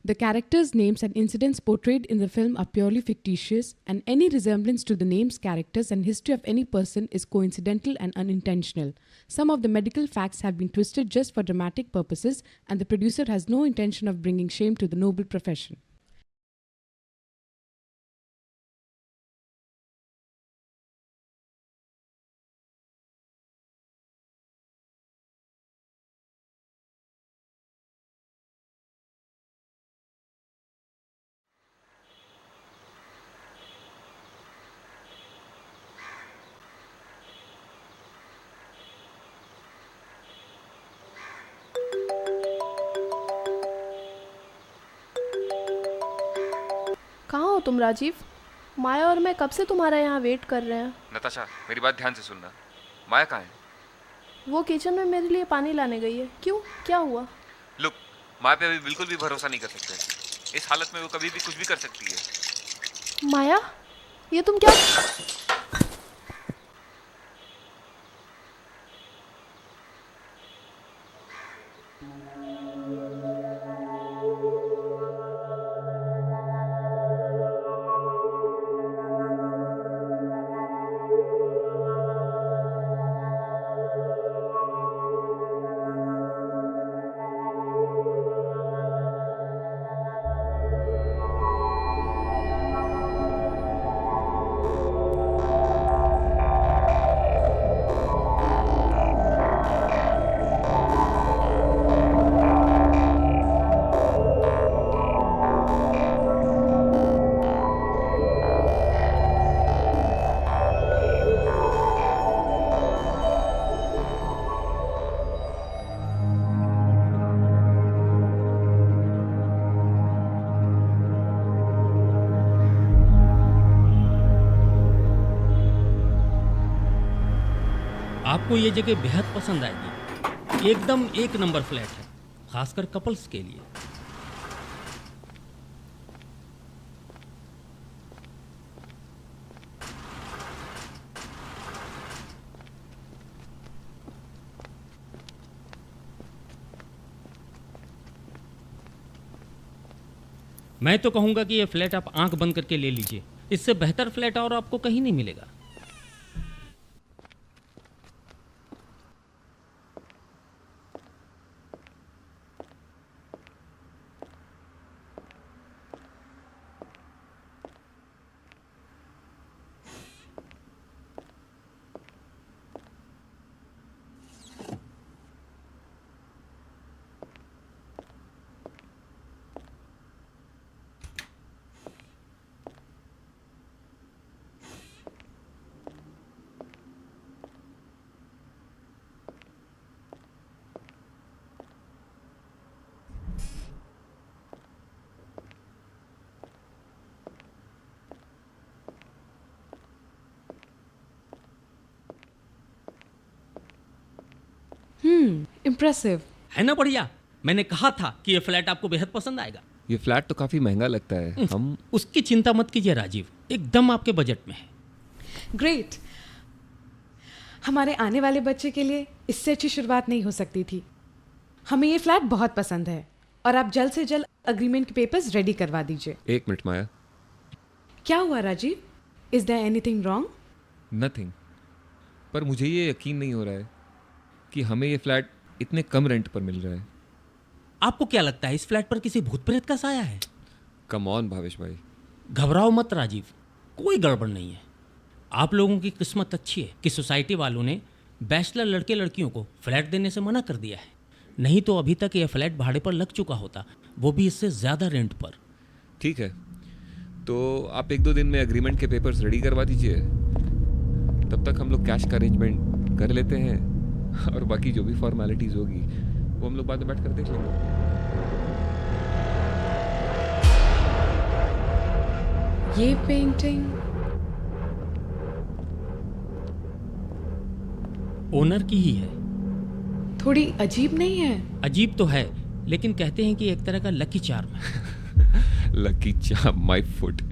The characters' names and incidents portrayed in the film are purely fictitious, and any resemblance to the names, characters, and history of any person is coincidental and unintentional. Some of the medical facts have been twisted just for dramatic purposes, and the producer has no intention of bringing shame to the noble profession. कहाँ हो तुम राजीव? माया और मैं कब से तुम्हारा यहाँ wait कर रहे हैं। नताशा, मेरी बात ध्यान से सुनना। माया कहाँ है? वो किचन में मेरे लिए पानी लाने गई है। क्यों, क्या हुआ? लुक, माया पे अभी बिल्कुल भी भरोसा नहीं कर सकते। इस हालत में वो कभी भी कुछ भी कर सकती है। माया, ये तुम क्या? आपको ये जगह बेहद पसंद आएगी। एकदम एक नंबर फ्लैट है, खासकर कपल्स के लिए। मैं तो कहूँगा कि ये फ्लैट आप आंख बंद करके ले लीजिए। इससे बेहतर फ्लैट और आपको कहीं नहीं मिलेगा। Impressive. है ना बढ़िया? मैंने कहा था कि ये फ्लैट आपको बेहद पसंद आएगा। ये फ्लैट तो काफी महंगा लगता है। हम उसकी चिंता मत कीजिए राजीव, एकदम आपके बजट में है। Great. हमारे आने वाले बच्चे के लिए इससे अच्छी शुरुआत नहीं हो सकती थी। हमें ये फ्लैट बहुत पसंद है और आप जल्द से जल्द अग्रीमेंट के पेपर्स रेडी करवा दीजिए। एक मिनट माया। क्या हुआ Rajiv? Is there anything wrong? Nothing. पर मुझे ये यकीन नहीं हो रहा है कि हमें ये फ्लैट इतने कम रेंट पर मिल रहा है। आपको क्या लगता है इस फ्लैट पर किसी भूत प्रेत का साया है? कम ऑन भावेश भाई। घबराओ मत राजीव, कोई गड़बड़ नहीं है। आप लोगों की किस्मत अच्छी है कि सोसाइटी वालों ने बैचलर लड़के लड़कियों को फ्लैट देने से मना कर दिया है। नहीं तो अभी तक यह फ्लैट भाड़े पर लग चुका होता, वो भी इससे ज़्यादा रेंट पर। ठीक है, तो आप 1-2 दिन में एग्रीमेंट के पेपर्स रेडी करवा दीजिए। तब तक हम लोग कैश का अरेंजमेंट कर लेते हैं और बाकी जो भी फॉर्मेलिटीज होगी वो हम लोग बाद में बैठ कर देख लेंगे। ये पेंटिंग ओनर की ही है। थोड़ी अजीब नहीं है? अजीब तो है, लेकिन कहते हैं कि एक तरह का लकी चार्म है। Lucky charm, my foot.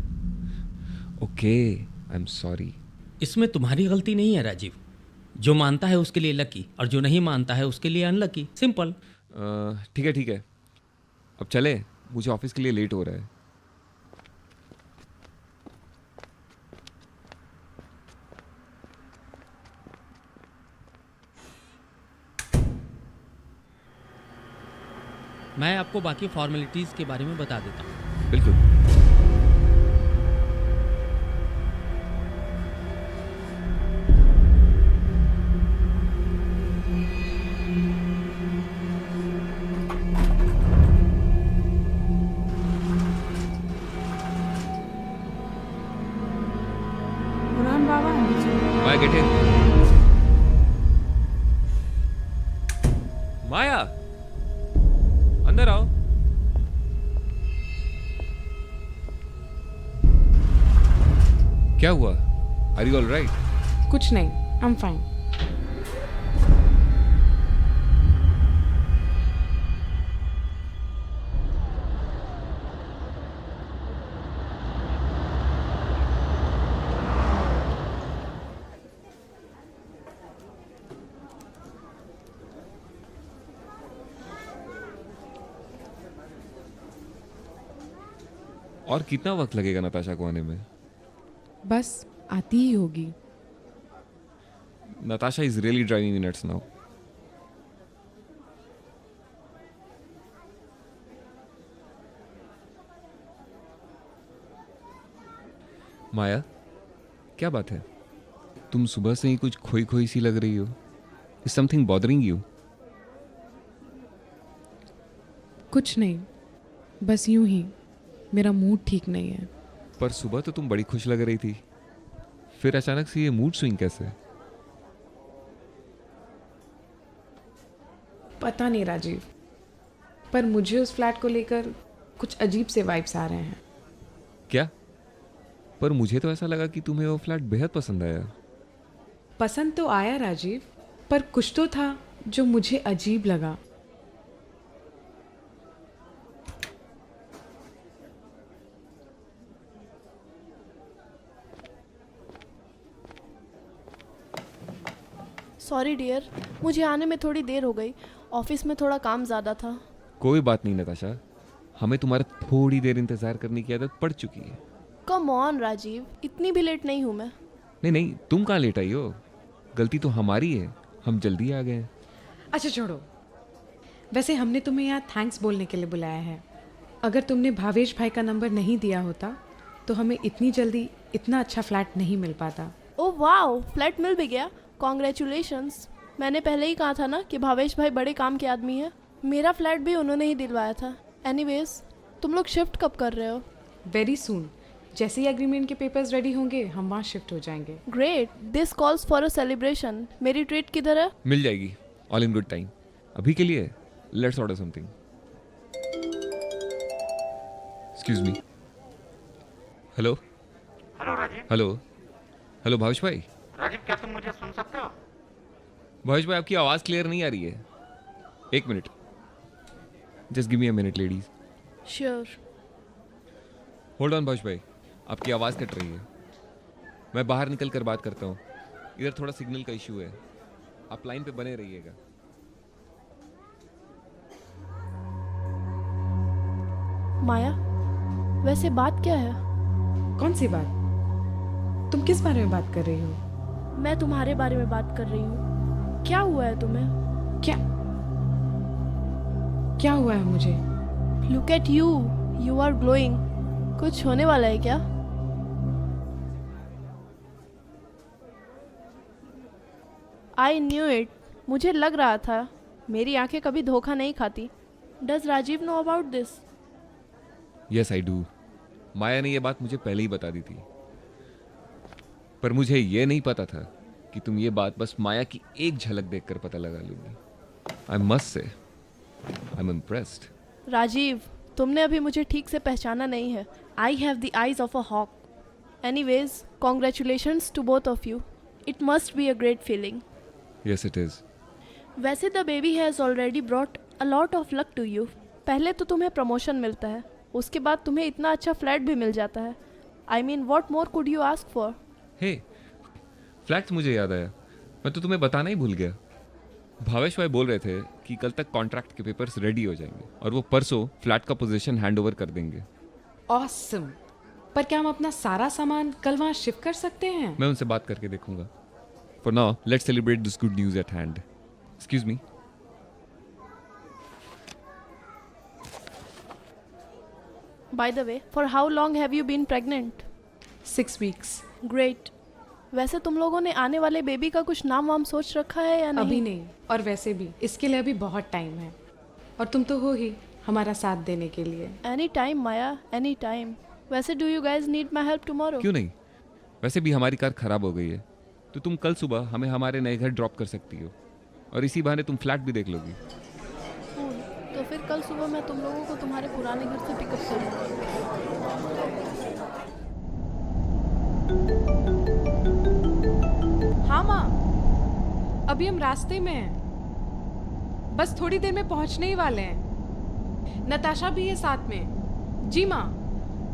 Okay, I am sorry. इसमें तुम्हारी गलती नहीं है राजीव। जो मानता है उसके लिए लकी और जो नहीं मानता है उसके लिए अनलकी। सिंपल। ठीक है, अब चले, मुझे ऑफिस के लिए लेट हो रहा है। मैं आपको बाकी फॉर्मेलिटीज़ के बारे में बता देता हूँ। बिल्कुल। माया गेट इन। माया अंदर आओ। क्या हुआ? Are you all right? कुछ नहीं, आई एम फाइन। और कितना वक्त लगेगा नताशा को आने में? बस आती ही होगी। Natasha is really driving me nuts now. Maya, क्या बात है? तुम सुबह से ही कुछ खोई खोई सी लग रही हो। Is something bothering you? कुछ नहीं, बस यूं ही मेरा मूड ठीक नहीं है। पर सुबह तो तुम बड़ी खुश लग रही थी, फिर अचानक से ये मूड स्विंग कैसे? पता नहीं राजीव, पर मुझे उस फ्लैट को लेकर कुछ अजीब से वाइब्स आ रहे हैं। क्या? पर मुझे तो ऐसा लगा कि तुम्हें वो फ्लैट बेहद पसंद आया। पसंद तो आया राजीव, पर कुछ तो था जो मुझे अजीब लगा। सॉरी डियर, मुझे आने में थोड़ी देर हो गई। ऑफिस में थोड़ा काम ज़्यादा था। कोई बात नहीं नताशा, हमें तुम्हारा थोड़ी देर इंतजार करने की आदत पड़ चुकी है। कम ऑन राजीव, इतनी भी लेट नहीं हूँ मैं। नहीं नहीं, तुम कहाँ लेट आई हो? गलती तो हमारी है, हम जल्दी आ गए। अच्छा छोड़ो, वैसे हमने तुम्हें यहाँ थैंक्स बोलने के लिए बुलाया है। अगर तुमने भावेश भाई का नंबर नहीं दिया होता तो हमें इतनी जल्दी इतना अच्छा फ्लैट नहीं मिल पाता। ओह वाओ, फ्लैट मिल भी गया। कॉन्ग्रेचुलेशंस। मैंने पहले ही कहा था ना कि भावेश भाई बड़े काम के आदमी है। मेरा फ्लैट भी उन्होंने ही दिलवाया था। एनीवेज, तुम लोग शिफ्ट कब कर रहे हो? वेरी सून, जैसे ही एग्रीमेंट के पेपर्स रेडी होंगे हम वहाँ शिफ्ट हो जाएंगे। Great, this calls for a celebration. मेरी ट्रीट किधर है? मिल जाएगी, ऑल इन गुड टाइम। अभी के लिए let's order something. Excuse me. Hello hello Rajiv. Hello hello Bhavesh भाई। राजीव, क्या तुम मुझे सुन सकते हो? भावेश भाई, आपकी आवाज़ क्लियर नहीं आ रही है। एक minute, just give me a minute ladies. Sure. Hold on Bhavesh भाई, आपकी आवाज़ कट रही है। मैं बाहर निकल कर बात करता हूँ। इधर थोड़ा सिग्नल का इशू है, आप लाइन पे बने रहिएगा। माया, वैसे बात क्या है? कौन सी बात? तुम किस बारे में बात कर रही हो? मैं तुम्हारे बारे में बात कर रही हूँ। क्या हुआ है तुम्हें? क्या क्या हुआ है मुझे? Look at you, you are glowing. कुछ होने वाला है क्या? आई न्यू इट, मुझे लग रहा था। मेरी आंखें कभी धोखा नहीं खाती। Does Rajiv know about this? Yes I do. Maya ने यह बात मुझे पहले ही बता दी थी, पर मुझे यह नहीं पता था कि तुम ये बात बस माया की एक झलक देखकर पता लगा लोगी। आई मस्ट से आई एम इम्प्रेस्ड। राजीव, तुमने अभी मुझे ठीक से पहचाना नहीं है। I have the eyes of a hawk. Anyways, congratulations to both of you. It must be a great feeling. Yes it is. वैसे the baby has already brought a lot of luck to you. पहले तो तुम्हें promotion मिलता है, उसके बाद तुम्हें इतना अच्छा फ्लैट भी मिल जाता है। I mean, what more could you ask for? Hey, flats मुझे याद आया, मैं तो तुम्हें बताना ही भूल गया। भावेश भाई बोल रहे थे कि कल तक कॉन्ट्रैक्ट के पेपर्स रेडी हो जाएंगे और वो परसों फ्लैट का पोजीशन हैंड ओवर कर देंगे। ऑसम। पर क्या हम अपना सारा सामान कल वहाँ शिफ्ट कर सकते हैं? मैं उनसे बात करके देखूंगा। For now let's celebrate this good news at hand. Excuse me. By the way, for how long have you been pregnant? 6 weeks। Great. वैसे तुम लोगों ने आने वाले बेबी का कुछ नाम वाम सोच रखा है या नहीं? अभी नहीं, और वैसे भी इसके लिए अभी बहुत टाइम है, और तुम तो हो ही हमारा साथ देने के लिए। एनी टाइम माया, एनी टाइम। वैसे do you guys need my help tomorrow? क्यों नहीं, वैसे भी हमारी कार खराब हो गई है, तो तुम कल सुबह हमें हमारे नए घर ड्रॉप कर सकती हो और इसी बहाने तुम फ्लैट भी देख लोगी। तो फिर कल सुबह मैं तुम लोगों को तुम्हारे पुराने घर से पिकअप करूँगा। हाँ माँ, अभी हम रास्ते में हैं, बस थोड़ी देर में पहुंचने ही वाले हैं। नताशा भी है साथ में। जी माँ,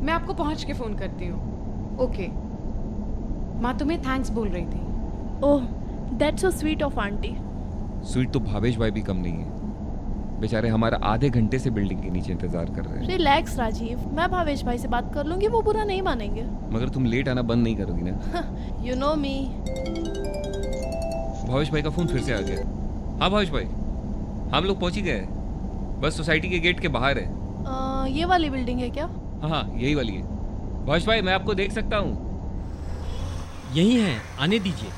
मैं आपको पहुंच के फोन करती हूँ। ओके माँ, तुम्हें थैंक्स बोल रही थी। Oh, that's so sweet of auntie. Sweet तो भावेश भाई भी कम नहीं है, बेचारे हमारा आधे घंटे से बिल्डिंग के नीचे इंतजार कर रहे हैं। रिलैक्स राजीव, मैं भावेश भाई से बात कर लूंगी, वो बुरा नहीं मानेंगे। मगर तुम लेट आना बंद नहीं करोगी ना? यू नो मी। भावेश भाई का फोन फिर से आ गया। हाँ भावेश भाई, हम लोग पहुंच ही गए, बस सोसाइटी के गेट के बाहर है। ये वाली बिल्डिंग है क्या? हाँ यही वाली है। भावेश भाई, मैं आपको देख सकता हूँ। यही है, आने दीजिए।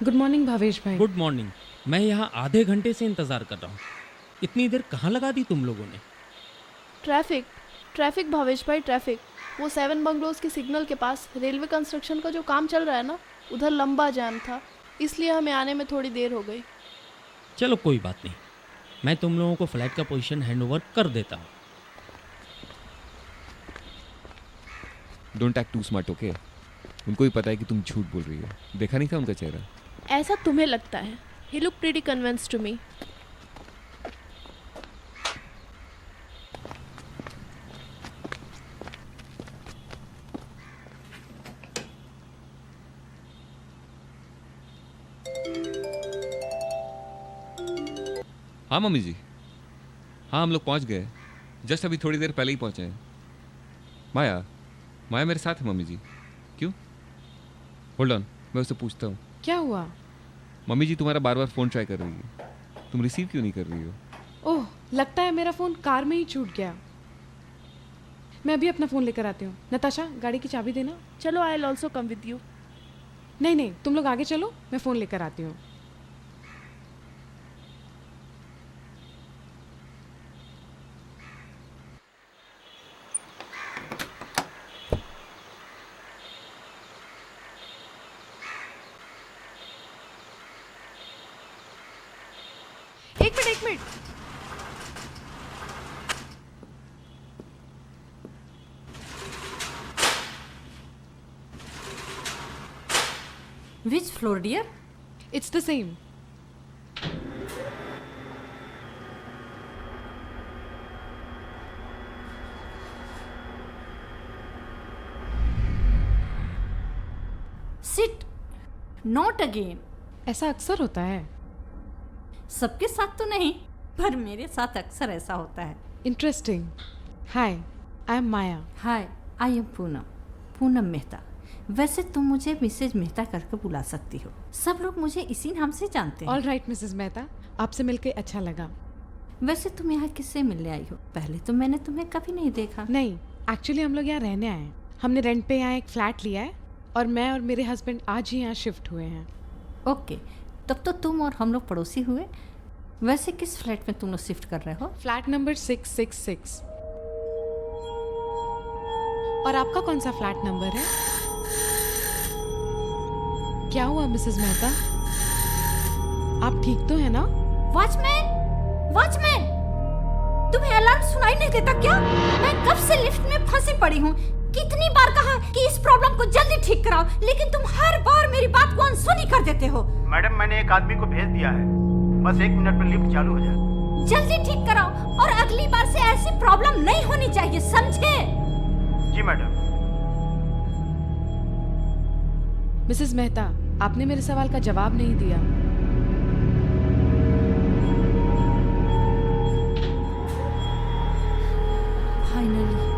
गुड मॉर्निंग भावेश भाई। Good morning. मैं यहाँ आधे घंटे से इंतज़ार कर रहा हूँ। इतनी देर कहाँ लगा दी तुम लोगों ने? ट्रैफिक, ट्रैफिक भावेश भाई, ट्रैफिक। वो 7 बंगलोज के सिग्नल के पास रेलवे कंस्ट्रक्शन का जो काम चल रहा है ना, उधर लंबा जाम था, इसलिए हमें आने में थोड़ी देर हो गई। चलो कोई बात नहीं, मैं तुम लोगों को फ्लैट का पोजीशन हैंड ओवर कर देता हूँ। Don't act too smart, okay? उनको भी पता है कि तुम झूठ बोल रही हो। देखा नहीं था उनका चेहरा? ऐसा तुम्हें लगता है। He look pretty convinced to me. हाँ मम्मी जी, हाँ हम लोग पहुंच गए, जस्ट अभी थोड़ी देर पहले ही पहुंचे हैं। माया, माया मेरे साथ है मम्मी जी। क्यों? होल्ड ऑन, मैं उससे पूछता हूँ। क्या हुआ? मम्मी जी तुम्हारा बार बार फ़ोन ट्राई कर रही है, तुम रिसीव क्यों नहीं कर रही हो? ओह, लगता है मेरा फ़ोन कार में ही छूट गया। मैं अभी अपना फ़ोन लेकर आती हूँ। नताशा, गाड़ी की चाबी देना। चलो, I will also come with you. नहीं नहीं, तुम लोग आगे चलो, मैं फ़ोन लेकर आती हूँ। एक minute. Which floor, dear? It's the same. Sit. Not again. ऐसा अक्सर होता है। सबके साथ तो नहीं, पर मेरे साथ अक्सर ऐसा होता है। Interesting. Hi, I am Maya. Hi, I am Poonam Mehta. वैसे तुम मुझे मिसेज मेहता करके बुला सकती हो, सब लोग मुझे इसी नाम से जानते हैं। ऑल राइट मिसेज मेहता, आपसे मिलकर अच्छा लगा। वैसे तुम यहाँ किससे मिलने आई हो? पहले तो मैंने तुम्हें कभी नहीं देखा। नहीं, एक्चुअली हम लोग यहाँ रहने आए हैं। हमने रेंट पे यहाँ एक फ्लैट लिया है और मैं और मेरे हस्बैंड आज ही यहाँ शिफ्ट हुए हैं। ओके, तब तो तुम और हम लोग पड़ोसी हुए। वैसे किस फ्लैट में तुम लोग शिफ्ट कर रहे हो? Flat number 666। और आपका कौन सा फ्लैट नंबर है? क्या हुआ मिसेस मेहता? आप ठीक तो है ना? वॉचमैन, वॉचमैन, तुम्हें अलार्म सुनाई नहीं देता क्या? मैं कब से लिफ्ट में फंसी पड़ी हूँ। कितनी बार कहा कि इस प्रॉब्लम को जल्दी ठीक कराओ, लेकिन तुम हर बार मेरी बात को अनसुनी कर देते हो। मैडम, मैंने एक आदमी को भेज दिया है, बस 1 मिनट में लिफ्ट चालू हो जाए। जल्दी ठीक कराओ और अगली बार से ऐसी प्रॉब्लम नहीं होनी चाहिए, समझे? जी मैडम। मिसेस मेहता, आपने मेरे सवाल का जवाब नहीं दिया। फाइनली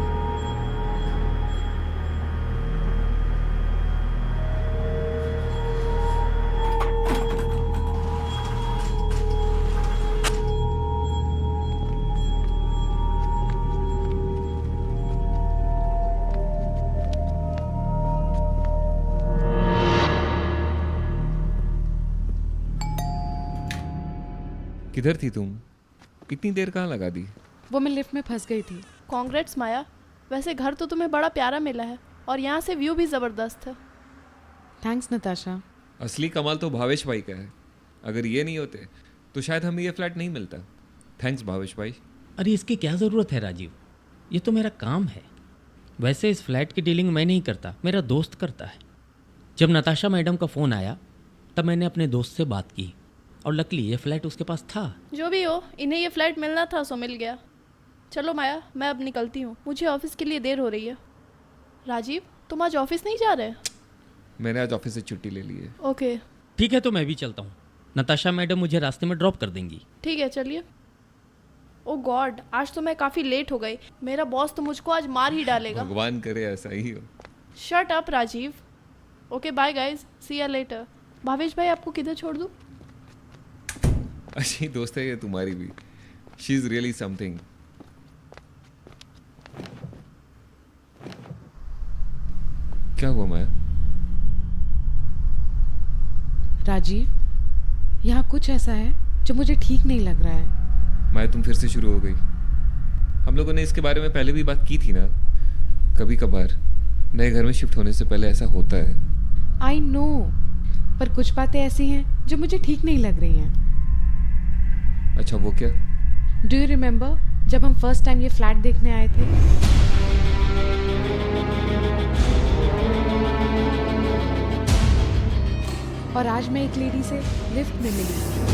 किधर थी तुम? इतनी देर कहाँ लगा दी? वो मैं लिफ्ट में फंस गई थी। कांग्रेट्स माया, वैसे घर तो तुम्हें बड़ा प्यारा मिला है और यहाँ से व्यू भी ज़बरदस्त है। थैंक्स नताशा। असली कमाल तो भावेश भाई का है। अगर ये नहीं होते तो शायद हमें ये फ्लैट नहीं मिलता। थैंक्स भावेश भाई। अरे इसकी क्या ज़रूरत है राजीव, ये तो मेरा काम है। वैसे इस फ्लैट की डीलिंग मैं नहीं करता, मेरा दोस्त करता है। जब नताशा मैडम का फ़ोन आया तब मैंने अपने दोस्त से बात की और लकीली ये फ्लैट उसके पास था। जो भी हो, इन्हें ये फ्लैट मिलना था सो मिल गया। चलो माया, मैं अब निकलती हूँ, मुझे ऑफिस के लिए देर हो रही है। राजीव, तुम आज ऑफिस नहीं जा रहे? मैंने आज ऑफिस से छुट्टी ले ली है। ओके ठीक है, तो मैं भी चलता हूँ। नताशा मैडम मुझे रास्ते में ड्रॉप कर देंगी। ठीक है, चलिए। ओ गॉड, आज तो मैं काफ़ी लेट हो गई। मेरा बॉस तो मुझको आज मार ही डालेगा। भगवान करे ऐसा ही हो। Shut up Rajiv. Okay bye guys, see ya later. Bhavesh भाई, आपको किधर छोड़ दूँ? अच्छी दोस्त है ये तुम्हारी भी। She is really something. क्या हुआ माया? राजीव, यहाँ कुछ ऐसा है जो मुझे ठीक नहीं लग रहा है। माया, तुम फिर से शुरू हो गई। हम लोगों ने इसके बारे में पहले भी बात की थी ना। कभी कभार नए घर में शिफ्ट होने से पहले ऐसा होता है। आई नो, पर कुछ बातें ऐसी हैं जो मुझे ठीक नहीं लग रही हैं। अच्छा, वो क्या? डू यू रिमेम्बर जब हम फर्स्ट टाइम ये फ्लैट देखने आए थे? और आज मैं एक लेडी से लिफ्ट में मिली।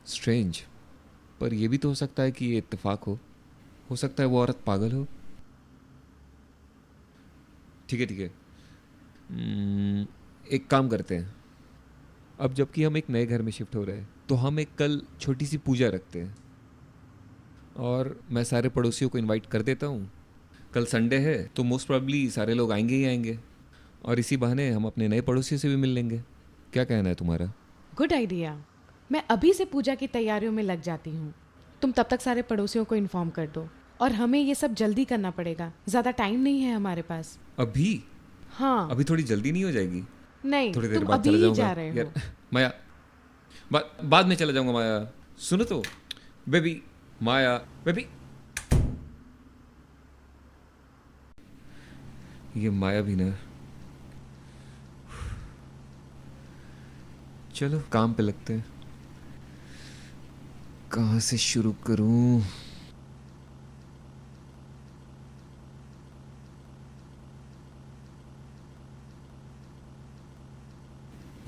स्ट्रेंज। पर यह भी तो हो सकता है कि ये इत्तेफाक हो सकता है वो औरत पागल हो। ठीक है ठीक है, एक काम करते हैं। अब जबकि हम एक नए घर में शिफ्ट हो रहे हैं तो हम एक कल छोटी सी पूजा रखते हैं और मैं सारे पड़ोसियों को इनवाइट कर देता हूँ। कल संडे है तो मोस्ट प्रॉब्ली सारे लोग आएंगे ही आएंगे और इसी बहाने हम अपने नए पड़ोसियों से भी मिल लेंगे। क्या कहना है तुम्हारा? Good idea. मैं अभी से पूजा की तैयारियों में लग जाती हूँ। तुम तब तक सारे पड़ोसियों को इन्फॉर्म कर दो। और हमें ये सब जल्दी करना पड़ेगा, ज़्यादा टाइम नहीं है हमारे पास। अभी? हाँ। अभी थोड़ी जल्दी नहीं हो जाएगी? नहीं, थोड़ी देर तुम बाद अभी चला ही जाऊंगा जा रहे हो। यार माया, बाद में चला जाऊंगा माया। सुनो तो बेबी, माया बेबी। ये माया भी ना। चलो काम पे लगते हैं। कहाँ से शुरू करूं?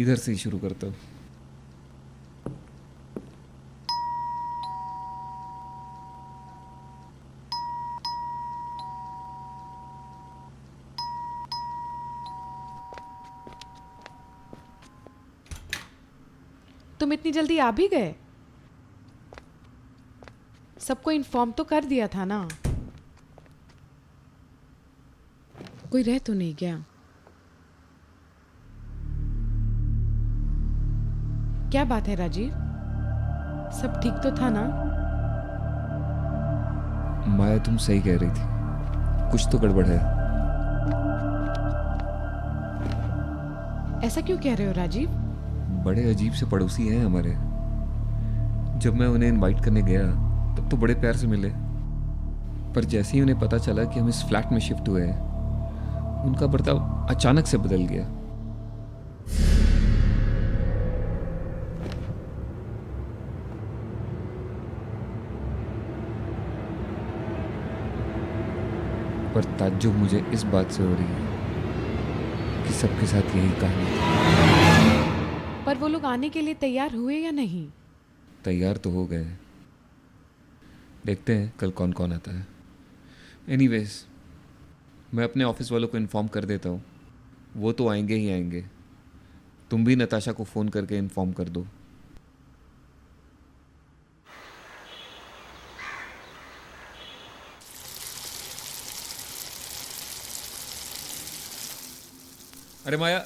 इधर से ही शुरू करता हूं। तुम इतनी जल्दी आ भी गए? सबको इन्फॉर्म तो कर दिया था ना। कोई रह तो नहीं गया? क्या बात है राजीव, सब ठीक तो था ना? माया, तुम सही कह रही थी, कुछ तो गड़बड़ है। ऐसा क्यों कह रहे हो राजीव? बड़े अजीब से पड़ोसी हैं हमारे। जब मैं उन्हें इनवाइट करने गया तब तो बड़े प्यार से मिले, पर जैसे ही उन्हें पता चला कि हम इस फ्लैट में शिफ्ट हुए हैं, उनका बर्ताव अचानक से बदल गया। पर ताज्जुब मुझे इस बात से हो रही है कि सबके साथ यही कहानी है। पर वो लोग आने के लिए तैयार हुए या नहीं? तैयार तो हो गए, देखते हैं कल कौन कौन आता है। एनीवेज, मैं अपने ऑफिस वालों को इन्फॉर्म कर देता हूँ, वो तो आएंगे ही आएंगे। तुम भी नताशा को फ़ोन करके इन्फॉर्म कर दो। अरे माया,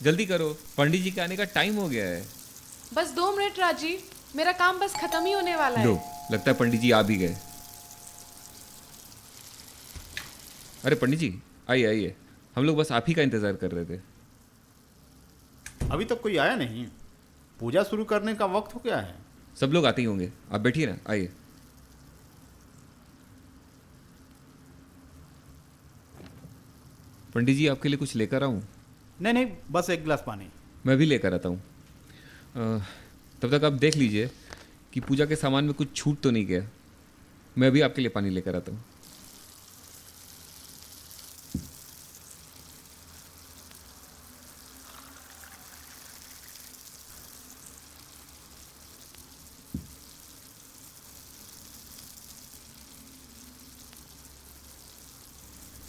जल्दी करो, पंडित जी के आने का टाइम हो गया है। बस 2 मिनट राजीव, मेरा काम बस खत्म ही होने वाला लो, है। लगता है पंडित जी आ भी गए। अरे पंडित जी, आइए आइए, हम लोग बस आप ही का इंतजार कर रहे थे। अभी तक कोई आया नहीं। पूजा शुरू करने का वक्त हो गया है। सब लोग आते ही होंगे, आप बैठिए ना, आइए। पंडित जी, आपके लिए कुछ लेकर आऊं? नहीं नहीं, बस एक गिलास पानी। मैं भी लेकर आता हूँ। तब तक आप देख लीजिए कि पूजा के सामान में कुछ छूट तो नहीं गया। मैं भी आपके लिए पानी लेकर आता हूँ।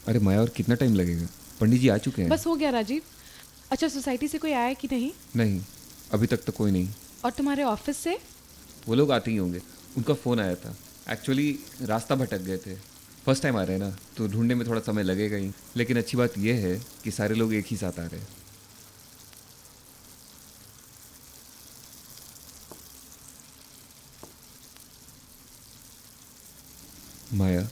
अरे माया, और कितना टाइम लगेगा? पंडित जी आ चुके हैं। बस हो गया राजीव। अच्छा, सोसाइटी से कोई आया कि नहीं? नहीं, अभी तक तो कोई नहीं। और तुम्हारे ऑफिस से? वो लोग आते ही होंगे, उनका फ़ोन आया था। एक्चुअली रास्ता भटक गए थे, फर्स्ट टाइम आ रहे हैं ना, तो ढूंढने में थोड़ा समय लगेगा ही। लेकिन अच्छी बात यह है कि सारे लोग एक ही साथ आ रहे हैं। माया,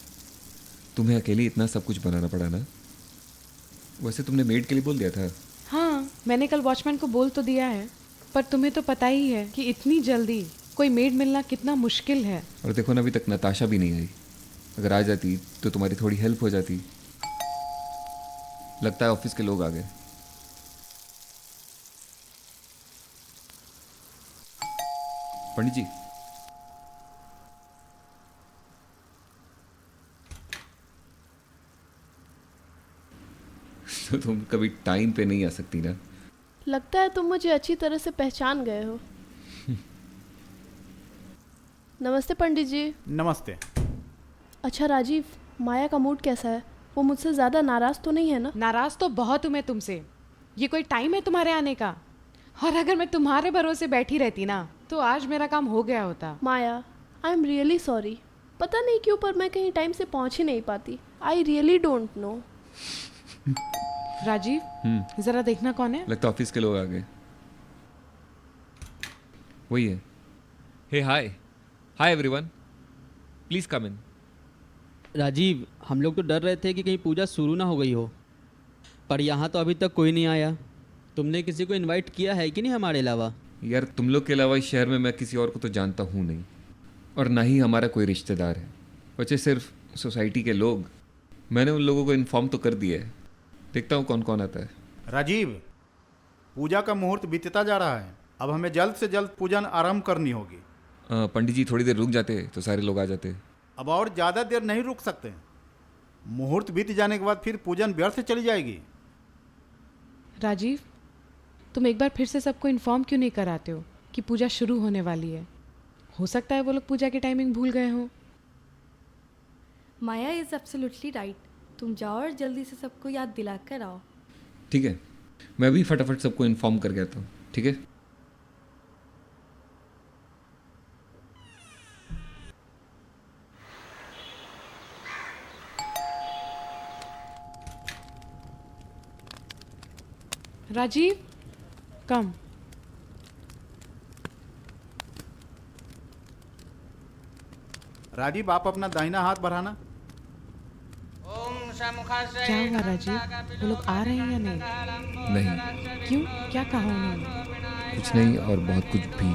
तुम्हें अकेले इतना सब कुछ बनाना पड़ा ना? वैसे तुमने मेड के लिए बोल दिया था? हाँ, मैंने कल वॉचमैन को बोल तो दिया है, पर तुम्हें तो पता ही है कि इतनी जल्दी कोई मेड मिलना कितना मुश्किल है। और देखो ना, अभी तक नताशा भी नहीं आई। अगर आ जाती तो तुम्हारी थोड़ी हेल्प हो जाती। लगता है ऑफिस के लोग आ गए। पंडित जी, तो तुम कभी टाइम पे नहीं आ सकती ना? लगता है तुम मुझे अच्छी तरह से पहचान गए हो। नमस्ते पंडित जी। नमस्ते। अच्छा राजीव, माया का मूड कैसा है? वो मुझसे ज़्यादा नाराज़ तो नहीं है ना? नाराज तो बहुत हूँ मैं तुमसे। ये कोई टाइम है तुम्हारे आने का? और अगर मैं तुम्हारे भरोसे बैठी रहती ना, तो आज मेरा काम हो गया होता। माया, आई एम रियली सॉरी। पता नहीं क्यों, पर मैं कहीं टाइम से पहुंच ही नहीं पाती। I really don't know. Rajiv, जरा देखना कौन है। लगता है ऑफिस के लोग आ गए। वही है। हे हाय, हाय एवरीवन, प्लीज कम इन। राजीव, हम लोग तो डर रहे थे कि कहीं पूजा शुरू ना हो गई हो, पर यहाँ तो अभी तक कोई नहीं आया। तुमने किसी को इनवाइट किया है कि नहीं हमारे अलावा? यार, तुम लोग के अलावा इस शहर में मैं किसी और को तो जानता हूँ नहीं, और ना ही हमारा कोई रिश्तेदार है। बच्चे सिर्फ सोसाइटी के लोग। मैंने उन लोगों को इन्फॉर्म तो कर दिया है, देखता हूँ कौन कौन आता है। राजीव, पूजा का मुहूर्त बीतता जा रहा है। अब हमें जल्द से जल्द पूजन आरंभ करनी होगी। पंडित जी थोड़ी देर रुक जाते तो सारे लोग आ जाते। अब और ज़्यादा देर नहीं रुक सकते। मुहूर्त बीत जाने के बाद फिर पूजन व्यर्थ चली जाएगी। राजीव, तुम एक बार फिर से सबको इन्फॉर्म क्यों नहीं कराते हो कि पूजा शुरू होने वाली है? हो सकता है वो लोग पूजा की टाइमिंग भूल गए हों। माया इज़ एब्सोल्युटली राइट। तुम जाओ और जल्दी से सबको याद दिला कर आओ। ठीक है, मैं भी फटाफट सबको इन्फॉर्म कर गया था। ठीक है। राजीव, कम। राजीव, आप अपना दाहिना हाथ बढ़ाना। ओम क्या हुआ राजीव, वो लोग आ रहे हैं या नहीं? नहीं, क्यों, क्या कहा उन्होंने? कुछ नहीं और बहुत कुछ भी।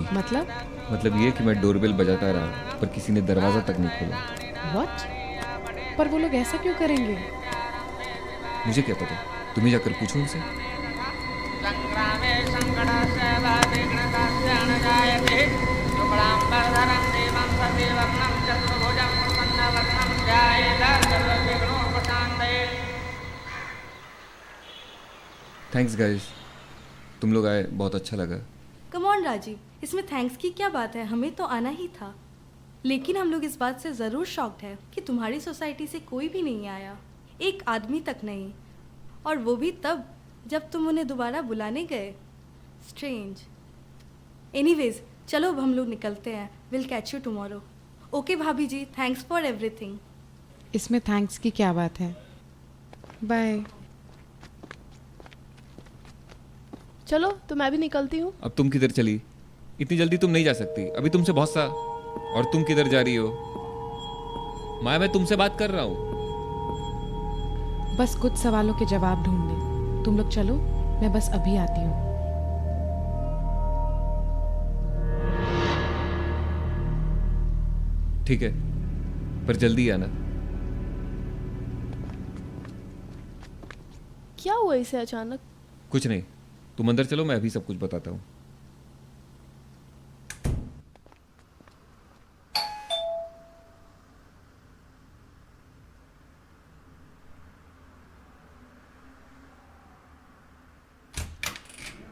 मतलब ये कि मैं डोरबेल बजाता रहा पर किसी ने दरवाज़ा तक नहीं खोला। व्हाट? पर वो लोग ऐसा क्यों करेंगे? मुझे क्या पता, तुम्हें जाकर पूछो उनसे। थैंक्स गाइस, तुम लोग आए, बहुत अच्छा लगा। कम ऑन राजीव, इसमें थैंक्स की क्या बात है, हमें तो आना ही था। लेकिन हम लोग इस बात से ज़रूर शॉक्ड है कि तुम्हारी सोसाइटी से कोई भी नहीं आया, एक आदमी तक नहीं, और वो भी तब जब तुम उन्हें दोबारा बुलाने गए। स्ट्रेंज। एनीवेज, चलो अब हम लोग निकलते हैं। Will catch you tomorrow. Okay भाभी जी, थैंक्स फॉर एवरीथिंग। इसमें थैंक्स की क्या बात है? बाय। चलो तो मैं भी निकलती हूँ। अब तुम किधर चली? इतनी जल्दी तुम नहीं जा सकती, अभी तुमसे बहुत सा। और तुम किधर जा रही हो? माया, मैं तुमसे बात कर रहा हूँ। बस कुछ सवालों के जवाब ढूंढने। तुम लोग चलो, मैं बस अभी आती हूँ। ठीक है, पर जल्दी आना। क्या हुआ इसे अचानक? कुछ नहीं, तुम अंदर चलो, मैं अभी सब कुछ बताता हूँ।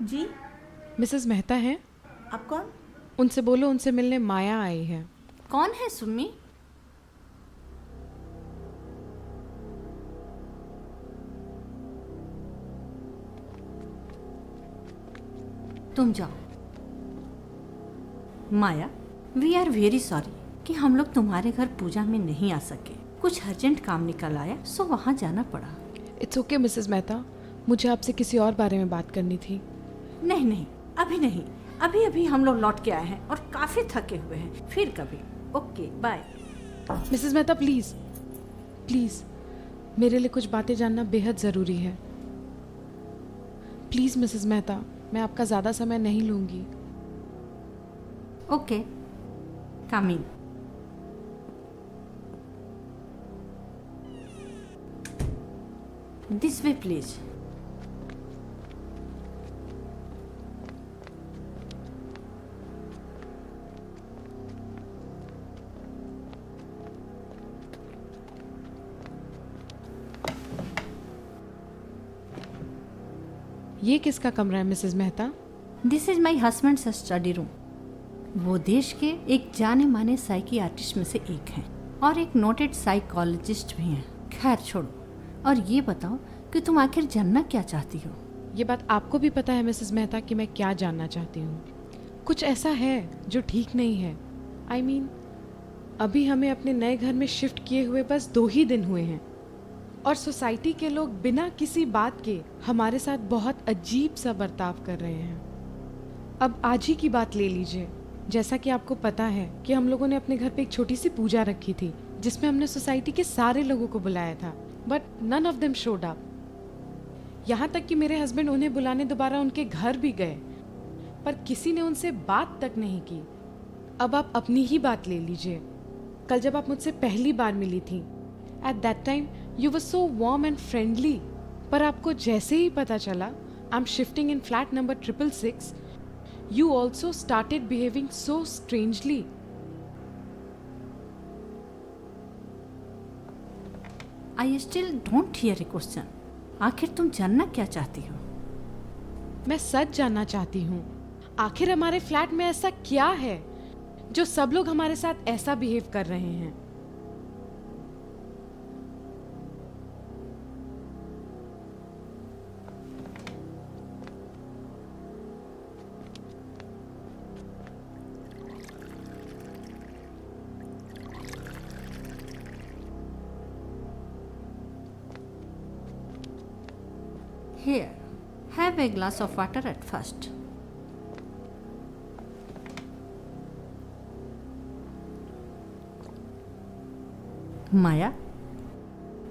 जी, मिसेस मेहता हैं? आप कौन? उनसे बोलो, उनसे मिलने माया आई है। कौन है सुम्मी? तुम जाओ। माया, वी आर वेरी सॉरी कि हम लोग तुम्हारे घर पूजा में नहीं आ सके। कुछ अर्जेंट काम निकल आया, सो वहाँ जाना पड़ा। इट्स ओके मिसेस मेहता, मुझे आपसे किसी और बारे में बात करनी थी। नहीं नहीं, अभी नहीं, अभी अभी हम लोग लौट के आए हैं और काफी थके हुए हैं, फिर कभी। Okay bye. Mrs Mehta please please, मेरे लिए कुछ बातें जानना बेहद ज़रूरी है। प्लीज़ मिसेस मेहता, मैं आपका ज़्यादा समय नहीं लूँगी। Okay, come in. This way please. ये किसका कमरा है Mrs Mehta? This is my husband's study room. वो देश के एक जाने माने साइकियाट्रिस्ट में से एक हैं और एक नोटेड साइकोलॉजिस्ट भी हैं। खैर छोड़ो, और ये बताओ कि तुम आखिर जानना क्या चाहती हो? ये बात आपको भी पता है मिसेस मेहता कि मैं क्या जानना चाहती हूँ। कुछ ऐसा है जो ठीक नहीं है। आई मीन, अभी हमें अपने नए घर में शिफ्ट किए हुए बस 2 ही दिन हुए हैं और सोसाइटी के लोग बिना किसी बात के हमारे साथ बहुत अजीब सा बर्ताव कर रहे हैं। अब आज ही की बात ले लीजिए। जैसा कि आपको पता है कि हम लोगों ने अपने घर पे एक छोटी सी पूजा रखी थी जिसमें हमने सोसाइटी के सारे लोगों को बुलाया था, but none of them showed up. यहाँ तक कि मेरे हस्बैंड उन्हें बुलाने दोबारा उनके घर भी गए, पर किसी ने उनसे बात तक नहीं की। अब आप अपनी ही बात ले लीजिए। कल जब आप मुझसे पहली बार मिली थी, at that time you were so warm and friendly, पर आपको जैसे ही पता चला I am shifting in flat number 666, you also started behaving so strangely. I still don't hear a question. आखिर तुम जानना क्या चाहती हो? मैं सच जानना चाहती हूँ, आखिर हमारे फ्लैट में ऐसा क्या है जो सब लोग हमारे साथ ऐसा बिहेव कर रहे हैं? Here, have a glass of water at first. माया,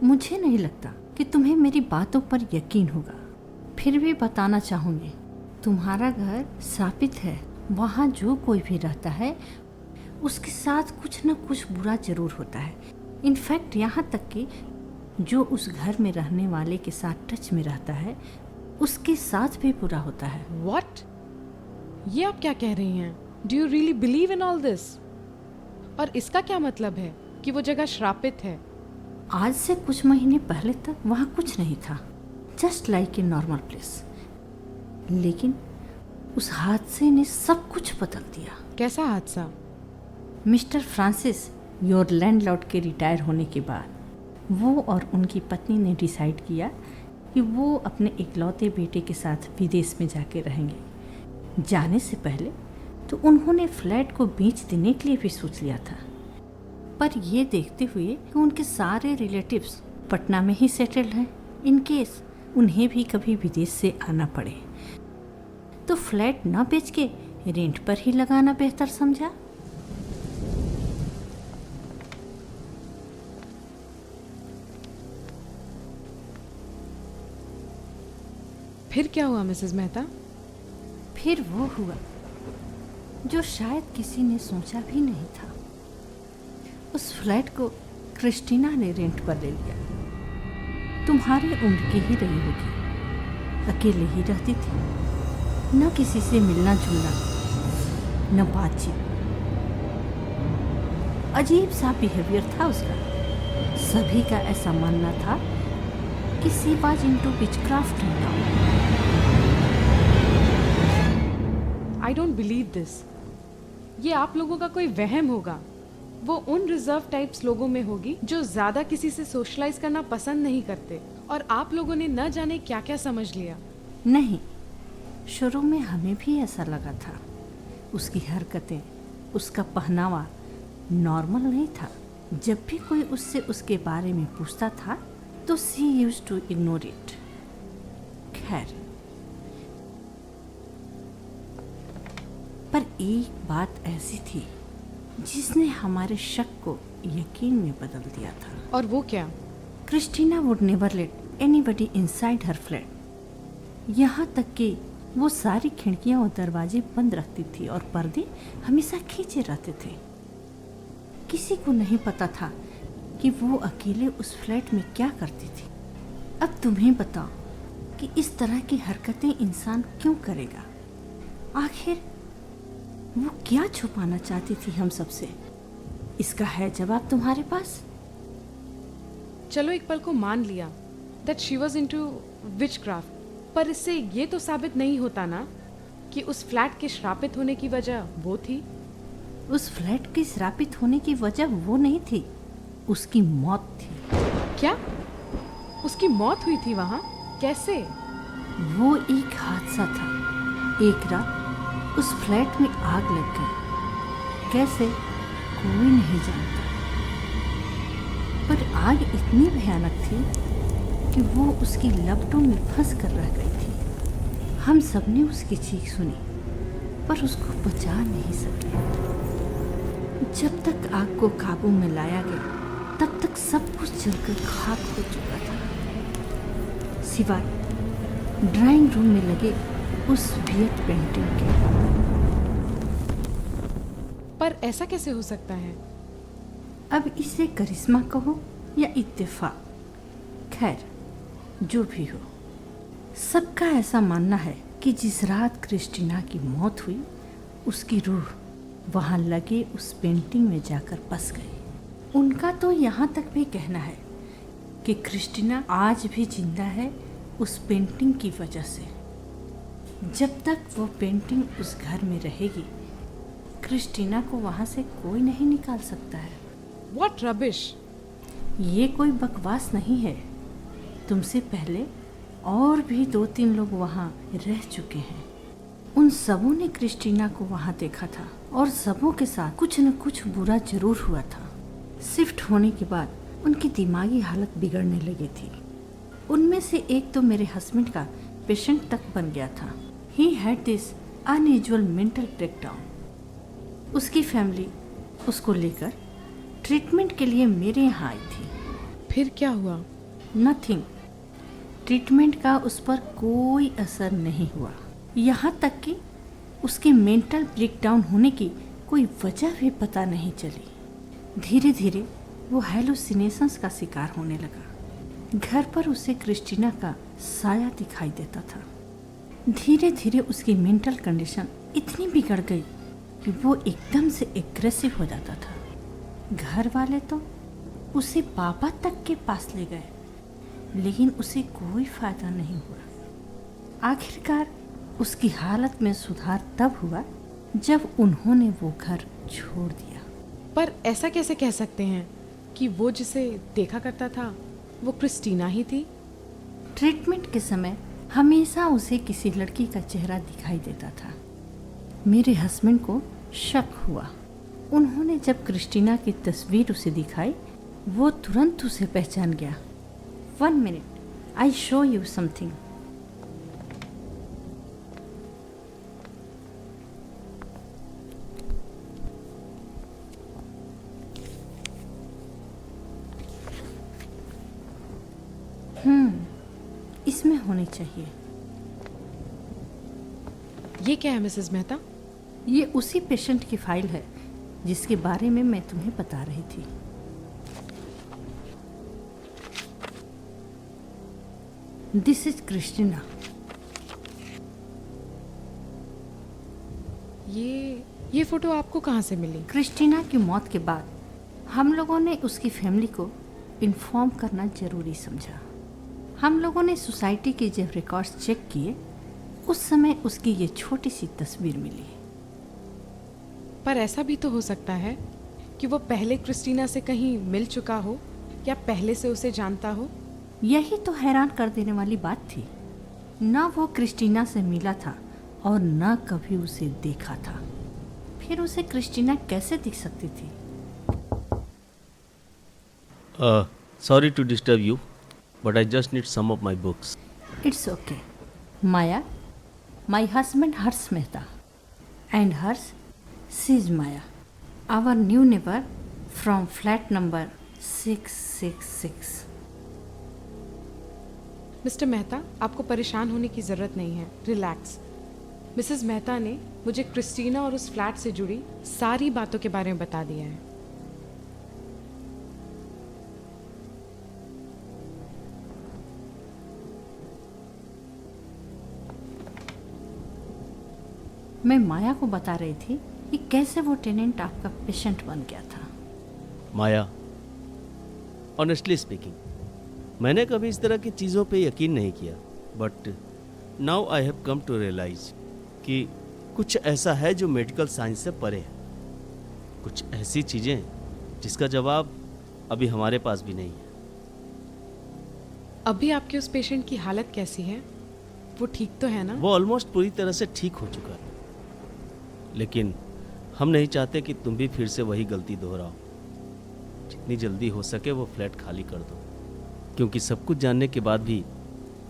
मुझे नहीं लगता कि तुम्हें मेरी बातों पर यकीन होगा, फिर भी बताना चाहूँगी। तुम्हारा घर श्रापित है। वहाँ जो कोई भी रहता है उसके साथ कुछ न कुछ बुरा जरूर होता है। इनफैक्ट यहाँ तक कि जो उस घर में रहने वाले के साथ टच में रहता है उसके साथ भी बुरा होता है। What? ये आप क्या कह रही हैं? Do you really believe in all this? और इसका क्या मतलब है कि वो जगह श्रापित है? आज से कुछ महीने पहले तक वहाँ कुछ नहीं था, just like a normal place. लेकिन उस हादसे ने सब कुछ बदल दिया। कैसा हादसा? मिस्टर फ्रांसिस, योर लैंडलॉर्ड के रिटायर होने के बाद वो और उनकी पत्नी ने डिसाइड किया कि वो अपने इकलौते बेटे के साथ विदेश में जाके रहेंगे। जाने से पहले तो उन्होंने फ्लैट को बेच देने के लिए भी सोच लिया था, पर ये देखते हुए कि उनके सारे रिलेटिव्स पटना में ही सेटल्ड हैं, इन केस उन्हें भी कभी विदेश से आना पड़े, तो फ्लैट ना बेच के रेंट पर ही लगाना बेहतर समझा। फिर क्या हुआ मिसेस मेहता? फिर वो हुआ जो शायद किसी ने सोचा भी नहीं था। उस फ्लैट को क्रिस्टीना ने रेंट पर ले लिया। तुम्हारी उम्र की ही रही होगी, अकेले ही रहती थी, न किसी से मिलना जुलना, न बातचीत। अजीब सा बिहेवियर था उसका। सभी का ऐसा मानना था कि she was into witchcraft. I don't believe this. ये आप लोगों का कोई वहम होगा। वो उन रिजर्व टाइप्स लोगों में होगी जो ज्यादा किसी से सोशलाइज करना पसंद नहीं करते, और आप लोगों ने न जाने क्या क्या समझ लिया। नहीं, शुरू में हमें भी ऐसा लगा था। उसकी हरकतें, उसका पहनावा नॉर्मल नहीं था। जब भी कोई उससे उसके बारे में पूछता था तो she used to ignore it. खैर, पर एक बात ऐसी थी जिसने हमारे शक को यकीन में बदल दिया था। और वो क्या? Christina would never let anybody inside her flat. यहाँ तक कि वो सारी खिड़कियाँ और दरवाजे बंद रखती थी और पर्दे हमेशा खींचे रहते थे। किसी को नहीं पता था कि वो अकेले उस फ्लैट में क्या करती थी। अब तुम्हें बताओ कि इस तरह की हरकतें इंसान क्यों करेगा? आखिर वो क्या छुपाना चाहती थी हम सबसे? इसका है जवाब तुम्हारे पास? चलो एक पल को मान लिया that she was into witchcraft, पर इससे ये तो साबित नहीं होता ना कि उस फ्लैट के श्रापित होने की वजह वो थी। उस फ्लैट के श्रापित होने की वजह वो नहीं थी, उसकी मौत थी। क्या? उसकी मौत हुई थी वहाँ? कैसे? वो एक हादसा था। एक रात उस फ्लैट में आग लग गई। कैसे, कोई नहीं जानता, पर आग इतनी भयानक थी कि वो उसकी लपटों में फंस कर रह गई थी। हम सब ने उसकी चीख सुनी, पर उसको बचा नहीं सके। जब तक आग को काबू में लाया गया तब तक सब कुछ जलकर खाक हो चुका था, सिवाय ड्राइंग रूम में लगे उस वियर्ड पेंटिंग के। पर ऐसा कैसे हो सकता है? अब इसे करिश्मा कहो या इत्तेफाक, खैर जो भी हो, सबका ऐसा मानना है कि जिस रात क्रिस्टीना की मौत हुई उसकी रूह वहाँ लगे उस पेंटिंग में जाकर बस गई। उनका तो यहाँ तक भी कहना है कि क्रिस्टीना आज भी जिंदा है उस पेंटिंग की वजह से। जब तक वो पेंटिंग उस घर में रहेगी, क्रिस्टीना को वहाँ से कोई नहीं निकाल सकता है। What rubbish! ये कोई बकवास नहीं है। तुमसे पहले और भी 2-3 लोग वहाँ रह चुके हैं। उन सबों ने क्रिस्टीना को वहाँ देखा था और सबों के साथ कुछ न कुछ बुरा जरूर हुआ था। शिफ्ट होने के बाद उनकी दिमागी हालत बिगड़ने लगी थी। उनमें से एक तो मेरे हस्बैंड का पेशेंट तक बन गया था। He had this unusual mental breakdown. उसकी फैमिली उसको लेकर ट्रीटमेंट के लिए मेरे यहाँ आई थी। फिर क्या हुआ? नथिंग। ट्रीटमेंट का उस पर कोई असर नहीं हुआ, यहाँ तक कि उसके मेंटल ब्रेकडाउन होने की कोई वजह भी पता नहीं चली। धीरे धीरे वो हेलुसिनेशंस का शिकार होने लगा। घर पर उसे क्रिस्टीना का साया दिखाई देता था। धीरे धीरे उसकी मेंटल कंडीशन इतनी बिगड़ गई कि वो एकदम से एग्रेसिव हो जाता था। घर वाले तो उसे पापा तक के पास ले गए, लेकिन उसे कोई फायदा नहीं हुआ। आखिरकार उसकी हालत में सुधार तब हुआ जब उन्होंने वो घर छोड़ दिया। पर ऐसा कैसे कह सकते हैं कि वो जिसे देखा करता था वो क्रिस्टीना ही थी? ट्रीटमेंट के समय हमेशा उसे किसी लड़की का चेहरा दिखाई देता था। मेरे हस्बैंड को शक हुआ। उन्होंने जब क्रिस्टीना की तस्वीर उसे दिखाई, वो तुरंत उसे पहचान गया। 1 minute, I show you something. इसमें होनी चाहिए। ये क्या है मिसेस मेहता? ये उसी पेशेंट की फाइल है जिसके बारे में मैं तुम्हें बता रही थी। This is Christina. ये फोटो आपको कहाँ से मिली? क्रिस्टीना की मौत के बाद हम लोगों ने उसकी फैमिली को इन्फॉर्म करना जरूरी समझा। हम लोगों ने सोसाइटी के जब रिकॉर्ड्स चेक किए, उस समय उसकी ये छोटी सी तस्वीर मिली। पर ऐसा भी तो हो सकता है कि वो पहले क्रिस्टीना से कहीं मिल चुका हो या पहले से उसे जानता हो। यही तो हैरान कर देने वाली बात थी। ना वो क्रिस्टीना से मिला था और ना कभी उसे देखा था। फिर उसे क्रिस्टीना कैसे दिख सकती थी? Sorry to disturb you, but I just need some of my books. It's okay. Maya, my husband Hars Mehta, and hers, she's Maya, our new neighbor from flat number 666. Mister Mehta, आपको परेशान होने की ज़रूरत नहीं है। रिलैक्स। मिसेस मेहता ने मुझे Christina और उस फ्लैट से जुड़ी सारी बातों के बारे में बता दिया है। मैं माया को बता रही थी कि कैसे वो टेनेंट आपका पेशेंट बन गया था। माया, ऑनेस्टली स्पीकिंग, मैंने कभी इस तरह की चीज़ों पे यकीन नहीं किया, but now I have come to realise कि कुछ ऐसा है जो मेडिकल साइंस से परे है। कुछ ऐसी चीज़ें जिसका जवाब अभी हमारे पास भी नहीं है। अभी आपके उस पेशेंट की हालत कैसी है? वो ठीक तो है ना? वो ऑलमोस्ट पूरी तरह से ठीक हो चुका है, लेकिन हम नहीं चाहते कि तुम भी फिर से वही गलती दोहराओ। जितनी जल्दी हो सके वो फ्लैट खाली कर दो, क्योंकि सब कुछ जानने के बाद भी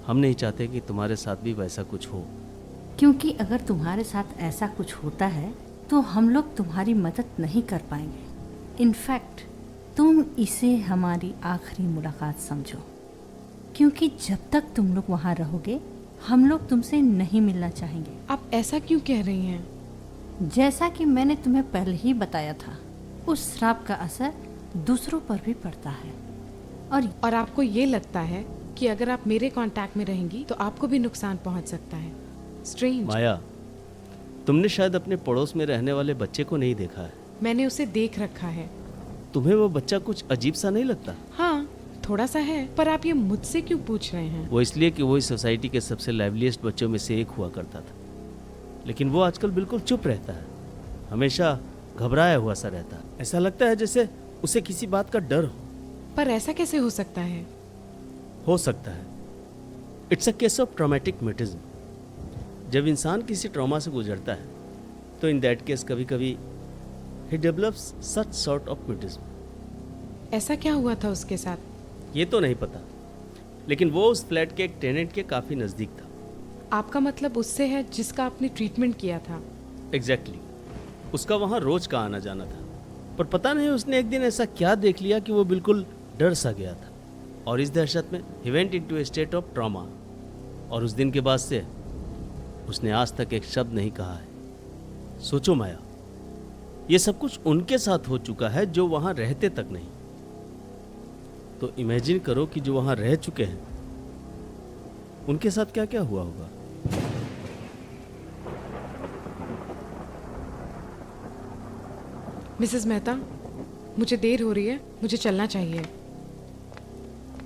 हम नहीं चाहते कि तुम्हारे साथ भी वैसा कुछ हो। क्योंकि अगर तुम्हारे साथ ऐसा कुछ होता है तो हम लोग तुम्हारी मदद नहीं कर पाएंगे। इनफैक्ट तुम इसे हमारी आखिरी मुलाकात समझो, क्योंकि जब तक तुम लोग वहाँ रहोगे हम लोग तुमसे नहीं मिलना चाहेंगे। आप ऐसा क्यों कह रही हैं? जैसा कि मैंने तुम्हें पहले ही बताया था, उस श्राप का असर दूसरों पर भी पड़ता है। और आपको ये लगता है कि अगर आप मेरे कांटेक्ट में रहेंगी तो आपको भी नुकसान पहुंच सकता है। स्ट्रेंज। माया, तुमने शायद अपने पड़ोस में रहने वाले बच्चे को नहीं देखा है। मैंने उसे देख रखा है। तुम्हें वो बच्चा कुछ अजीब सा नहीं लगता? हाँ, थोड़ा सा है। पर आप ये मुझसे क्यों पूछ रहे हैं? वो इसलिए कि वो इस सोसाइटी के सबसे लाइवलीस्ट बच्चों में से एक हुआ करता था, लेकिन वो आजकल बिल्कुल चुप रहता है, हमेशा घबराया हुआ सा रहता है। ऐसा लगता है जैसे उसे किसी बात का डर हो। पर ऐसा कैसे हो सकता है? हो सकता है it's a case of traumatic mutism. जब इंसान किसी ट्रॉमा से गुजरता है तो इन दैट केस कभी कभी ही develops such sort of mutism. ऐसा क्या हुआ था उसके साथ? ये तो नहीं पता, लेकिन वो उस फ्लैट के एक टेनेंट के काफ़ी नज़दीक था। आपका मतलब उससे है जिसका आपने ट्रीटमेंट किया था? एग्जैक्टली। उसका वहाँ रोज का आना जाना था, पर पता नहीं उसने एक दिन ऐसा क्या देख लिया कि वो बिल्कुल डर सा गया था। और इस दहशत में he went into A state of trauma, और उस दिन के बाद से उसने आज तक एक शब्द नहीं कहा है। सोचो माया, ये सब कुछ उनके साथ हो चुका है जो वहां रहते तक नहीं, तो इमेजिन करो कि जो वहां रह चुके हैं उनके साथ क्या क्या हुआ होगा। मिसेस मेहता, मुझे देर हो रही है, मुझे चलना चाहिए।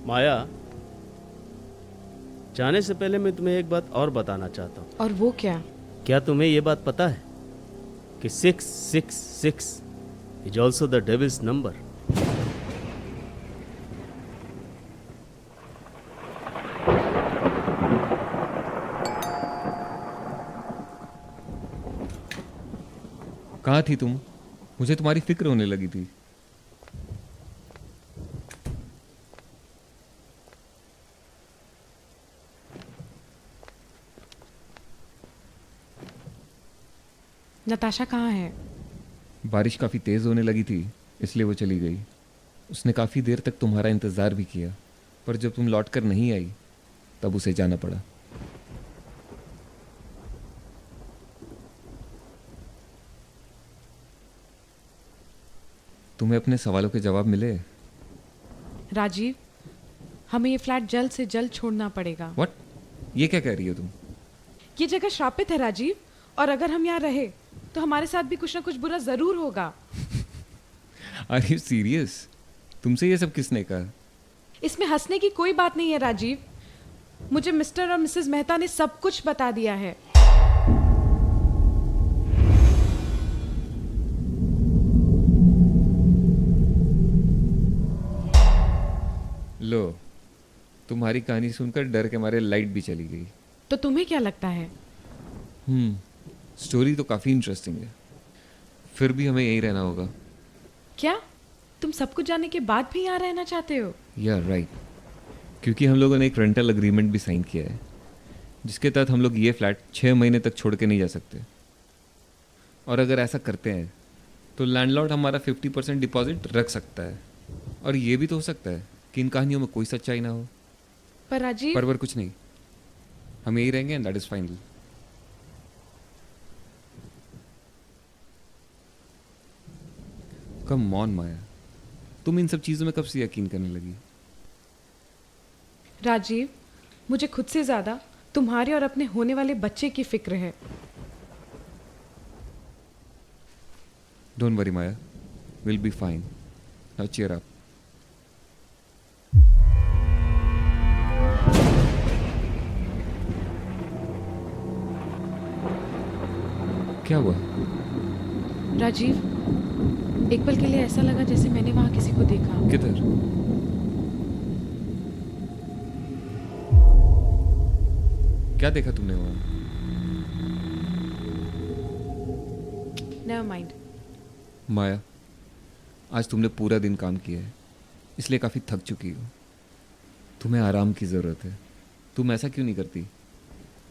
माया, जाने से पहले मैं तुम्हें एक बात और बताना चाहता हूँ। और वो क्या? क्या तुम्हें ये बात पता है कि 666 is also the devil's number? कहाँ थी तुम? मुझे तुम्हारी फिक्र होने लगी थी। नताशा कहाँ है? बारिश काफ़ी तेज़ होने लगी थी, इसलिए वो चली गई। उसने काफ़ी देर तक तुम्हारा इंतज़ार भी किया, पर जब तुम लौट कर नहीं आई तब उसे जाना पड़ा। तुम्हें अपने सवालों के जवाब मिले? राजीव, हमें ये फ्लैट जल्द से जल्द छोड़ना पड़ेगा। व्हाट? ये क्या कह रही हो तुम? ये जगह श्रापित है राजीव, और अगर हम यहाँ रहे तो हमारे साथ भी कुछ ना कुछ बुरा जरूर होगा। Are you serious? तुमसे ये सब किसने कहा? इसमें हंसने की कोई बात नहीं है राजीव। मुझे मिस्टर और मिसेस मेहता ने सब कुछ बता दिया है। लो, तुम्हारी कहानी सुनकर डर के मारे लाइट भी चली गई। तो तुम्हें क्या लगता है? स्टोरी तो काफ़ी इंटरेस्टिंग है, फिर भी हमें यहीं रहना होगा। क्या तुम सब कुछ जानने के बाद भी यहाँ रहना चाहते हो? या राइट, क्योंकि हम लोगों ने एक रेंटल एग्रीमेंट भी साइन किया है, जिसके तहत हम लोग ये फ्लैट 6 महीने तक छोड़ के नहीं जा सकते। और अगर ऐसा करते हैं तो लैंडलॉर्ड हमारा 50% डिपॉजिट रख सकता है। और ये भी तो हो सकता है कि इन कहानियों में कोई सच्चाई ना हो। पर राजीव, पर कुछ नहीं, हम यही रहेंगे and that is final. Come on Maya, तुम इन सब चीजों में कब से यकीन करने लगी? राजीव, मुझे खुद से ज्यादा तुम्हारे और अपने होने वाले बच्चे की फिक्र है। Don't worry Maya, will be fine. Now cheer up. क्या हुआ? राजीव, एक पल के लिए ऐसा लगा जैसे मैंने वहां किसी को देखा। किधर? क्या देखा तुमने वहां? Never mind. माया, आज तुमने पूरा दिन काम किया है, इसलिए काफ़ी थक चुकी हो। तुम्हें आराम की ज़रूरत है। तुम ऐसा क्यों नहीं करती?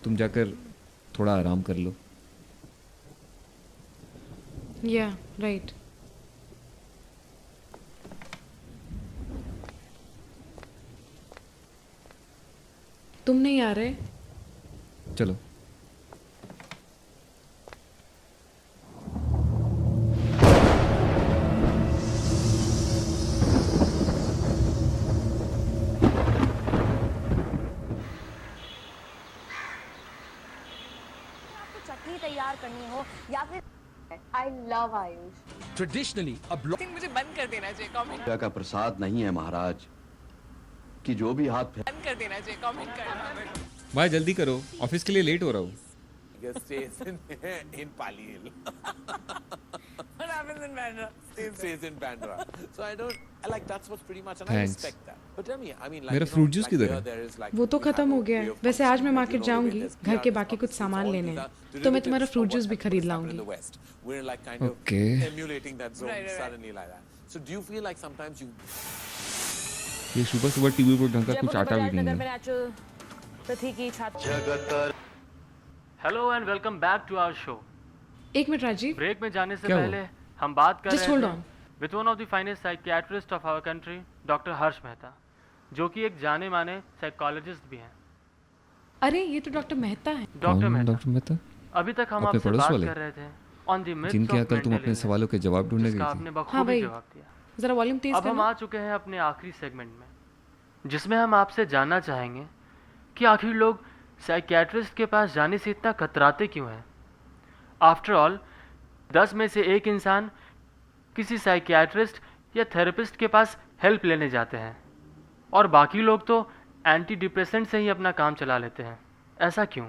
तुम जाकर थोड़ा आराम कर लो। या राइट। तुम नहीं आ रहे? चलो। चटनी तैयार करनी हो या फिर आई लव आयुष। ट्रेडिशनली अब मुझे बंद कर देना चाहिए कमेंट। पूजा का प्रसाद नहीं है महाराज कि जो भी हाथ बंद कर देना चाहिए कमेंट करना। भाई जल्दी करो, ऑफिस के लिए लेट हो रहा हूँ। in Palil. What happens in Bandra? Stays in Bandra. So I like that's what's pretty much and I respect that. But tell me, I mean like मेरा फ्रूट जूस किधर है? वो तो खत्म हो गया है। वैसे आज मैं मार्केट जाऊंगी घर के बाकी कुछ सामान लेने, तो मैं तुम्हारा फ्रूट जूस भी खरीद लाऊंगी। Okay. Emulating that zone suddenly like that. So do you feel like sometimes you ये सुबह सुबह टीवी पर ढंग का कुछ आता भी नहीं है। Hello and welcome back to our show. एक मिनट राजीव, ब्रेक में जाने से क्या पहले हम बात कर Just रहे hold थे on. With one of the finest psychiatrist of our country, doctor Harsh Mehta. जो कि एक जाने माने साइकोलॉजिस्ट भी हैं। अरे ये तो डॉक्टर मेहता है। Doctor Mehta, doctor Mehta? अभी तक हम अपने आपसे पड़ोस बात वाले? कर रहे थे ऑन द मिथ्स जिनके ऑफ यहाँ कल तुम मेंटल अपने इलनेस, सवालों के जवाब ढूंढने जिसका गई थी। आपने हाँ बखूबी भाई, जवाब दिया। जरा वॉल्यूम तेज अब हम करना। आ चुके हैं अपने आखिरी सेगमेंट में, जिसमें हम आपसे जानना चाहेंगे कि आखिर लोग साइकियाट्रिस्ट के पास जाने से इतना कतराते क्यों हैं। आफ्टर ऑल 10 में से एक इंसान किसी साइकियाट्रिस्ट या थेरेपिस्ट के पास हेल्प लेने जाते हैं और बाकी लोग तो एंटी डिप्रेसेंट से ही अपना काम चला लेते हैं। ऐसा क्यों?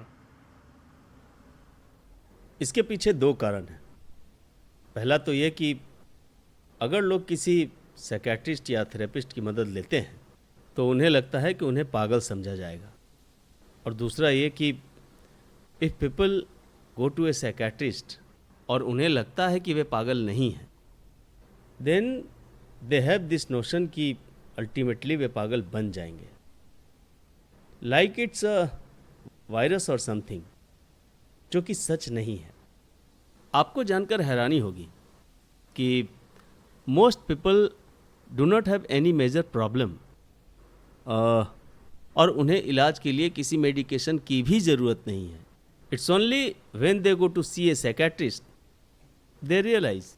इसके पीछे दो कारण हैं। पहला तो ये कि अगर लोग किसी साइकियाट्रिस्ट या थेरेपिस्ट की मदद लेते हैं तो उन्हें लगता है कि उन्हें पागल समझा जाएगा, और दूसरा ये कि if people go to a psychiatrist और उन्हें लगता है कि वे पागल नहीं हैं, then they have this notion कि अल्टीमेटली वे पागल बन जाएंगे, लाइक इट्स अ वायरस और समथिंग, जो कि सच नहीं है। आपको जानकर हैरानी होगी कि most people do not have any major problem, और उन्हें इलाज के लिए किसी मेडिकेशन की भी ज़रूरत नहीं है। It's only when they go to see a psychiatrist they realise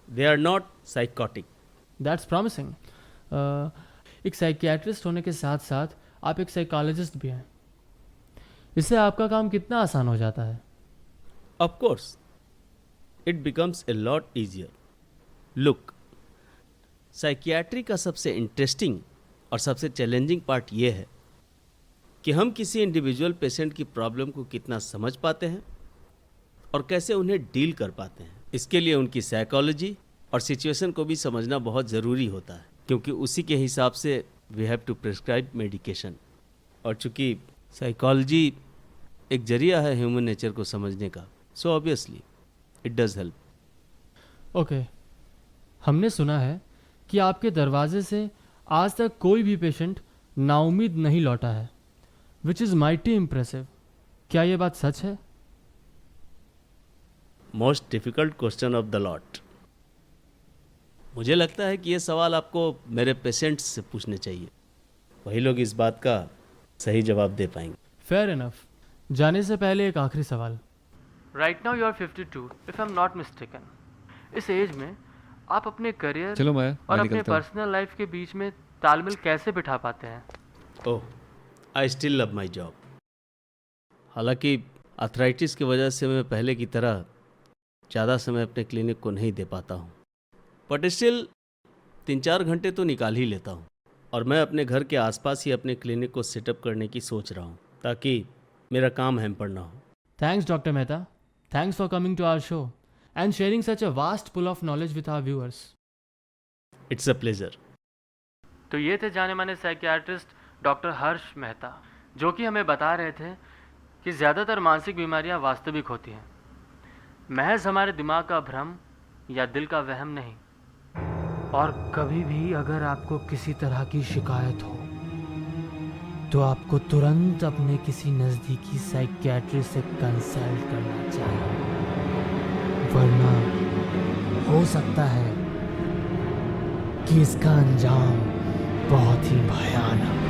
they are not psychotic. That's promising. एक साइकियाट्रिस्ट होने के साथ साथ आप एक साइकोलॉजिस्ट भी हैं। इससे आपका काम कितना आसान हो जाता है? Of course, it becomes a lot easier. Look, psychiatry का सबसे इंटरेस्टिंग और सबसे चैलेंजिंग पार्ट ये है कि हम किसी इंडिविजुअल पेशेंट की प्रॉब्लम को कितना समझ पाते हैं और कैसे उन्हें डील कर पाते हैं। इसके लिए उनकी साइकोलॉजी और सिचुएशन को भी समझना बहुत ज़रूरी होता है, क्योंकि उसी के हिसाब से we have to prescribe medication. और चूँकि साइकोलॉजी एक जरिया है ह्यूमन नेचर को समझने का, so obviously it does help. Okay, हमने सुना है कि आपके दरवाजे से आज तक कोई भी पेशेंट नाउम्मीद नहीं लौटा है, विच इज़ माइटी इम्प्रेसिव। क्या ये बात सच है? Most difficult question of the lot. मुझे लगता है कि ये सवाल आपको मेरे पेशेंट्स से पूछने चाहिए, वही लोग इस बात का सही जवाब दे पाएंगे। Fair enough. जाने से पहले एक आखिरी सवाल। Right now you are 52 if I am not mistaken. इस एज में आप अपने करियर चलो मैं और अपने निकलता हूँ। पर्सनल लाइफ के बीच में तालमेल कैसे बिठा पाते हैं? Oh, I still love my job. हालांकि आर्थराइटिस की वजह से मैं पहले की तरह ज़्यादा समय अपने क्लिनिक को नहीं दे पाता हूँ, बट स्टिल 3-4 घंटे तो निकाल ही लेता हूँ, और मैं अपने घर के आसपास ही अपने क्लिनिक को सेटअप करने की सोच रहा हूँ ताकि मेरा काम हैम्पर ना हो। Thanks doctor Mehta. Thanks for coming to our show and sharing such a vast pool of knowledge with our viewers. It's a pleasure. तो ये थे जाने माने साइकियाट्रिस्ट डॉक्टर हर्ष मेहता, जो कि हमें बता रहे थे कि ज़्यादातर मानसिक बीमारियां वास्तविक होती हैं, महज हमारे दिमाग का भ्रम या दिल का वहम नहीं। और कभी भी अगर आपको किसी तरह की शिकायत हो तो आपको तुरंत अपने किसी नज़दीकी साइकियाट्रिस्ट से कंसल्ट करना चाहिए, वरना हो सकता है कि इसका अंजाम बहुत ही भयानक।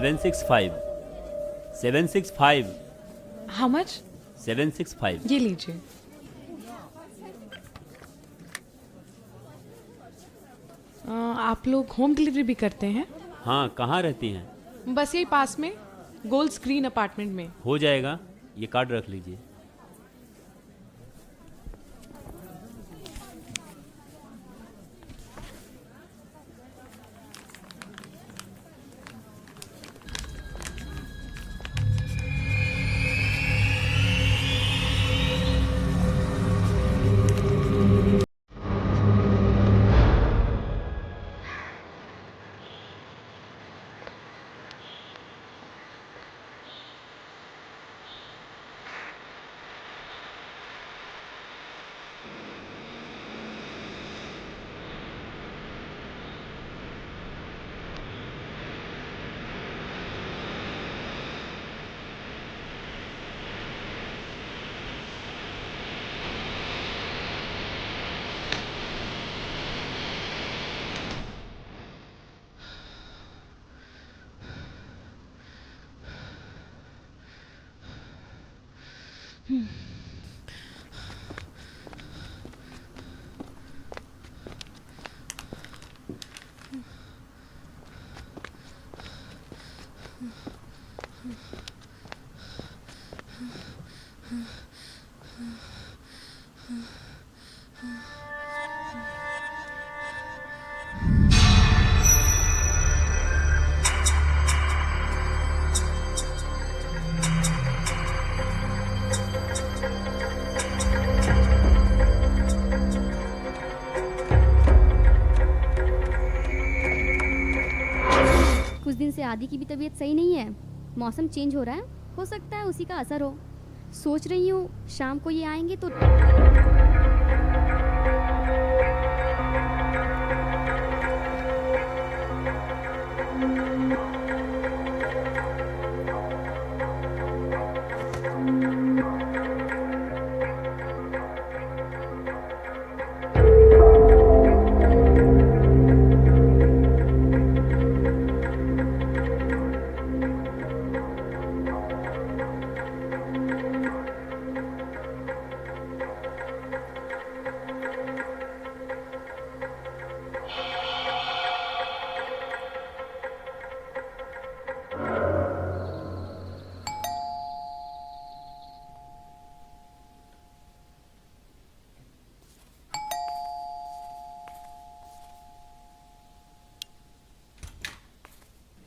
765 765 हाउ मच? 765 ये लीजिए। आप लोग होम डिलीवरी भी करते हैं? हाँ, कहाँ रहती हैं? बस यही पास में, गोल्ड स्क्रीन अपार्टमेंट में। हो जाएगा, ये कार्ड रख लीजिए। कुछ दिन से आदि की भी तबीयत सही नहीं है। मौसम चेंज हो रहा है, हो सकता है उसी का असर हो। सोच रही हूँ शाम को ये आएंगे तो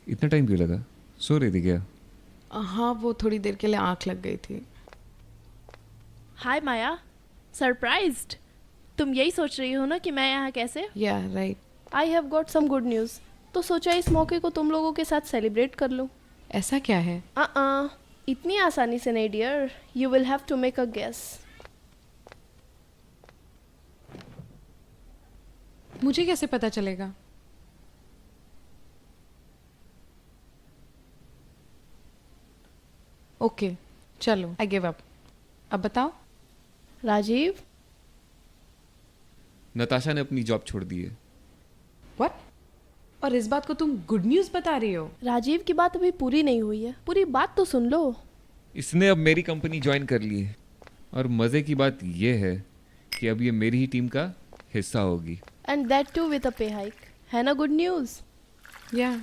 इतना टाइम क्यों लगा? सो रही थी क्या? हाँ, वो थोड़ी देर के लिए आंख लग गई थी। हाय माया, सरप्राइज्ड। तुम यही सोच रही हो ना कि मैं यहाँ कैसे? Yeah right. I have got some good news. तो सोचा इस मौके को तुम लोगों के साथ सेलिब्रेट कर लूँ। ऐसा क्या है? इतनी आसानी से नहीं dear, you will have to make a guess. मुझे कैसे पता चलेगा? ओके, चलो, आई गिव अप। अब बताओ। राजीव, नताशा ने अपनी जॉब छोड़ दी है। व्हाट? और इस बात को तुम गुड न्यूज़ बता रही हो? राजीव की बात अभी पूरी नहीं हुई है, पूरी बात तो सुन लो। इसने अब मेरी कंपनी ज्वाइन कर ली है और मज़े की बात यह है कि अब ये मेरी ही टीम का हिस्सा होगी। And that too with a pay hike. है ना good news? Yeah.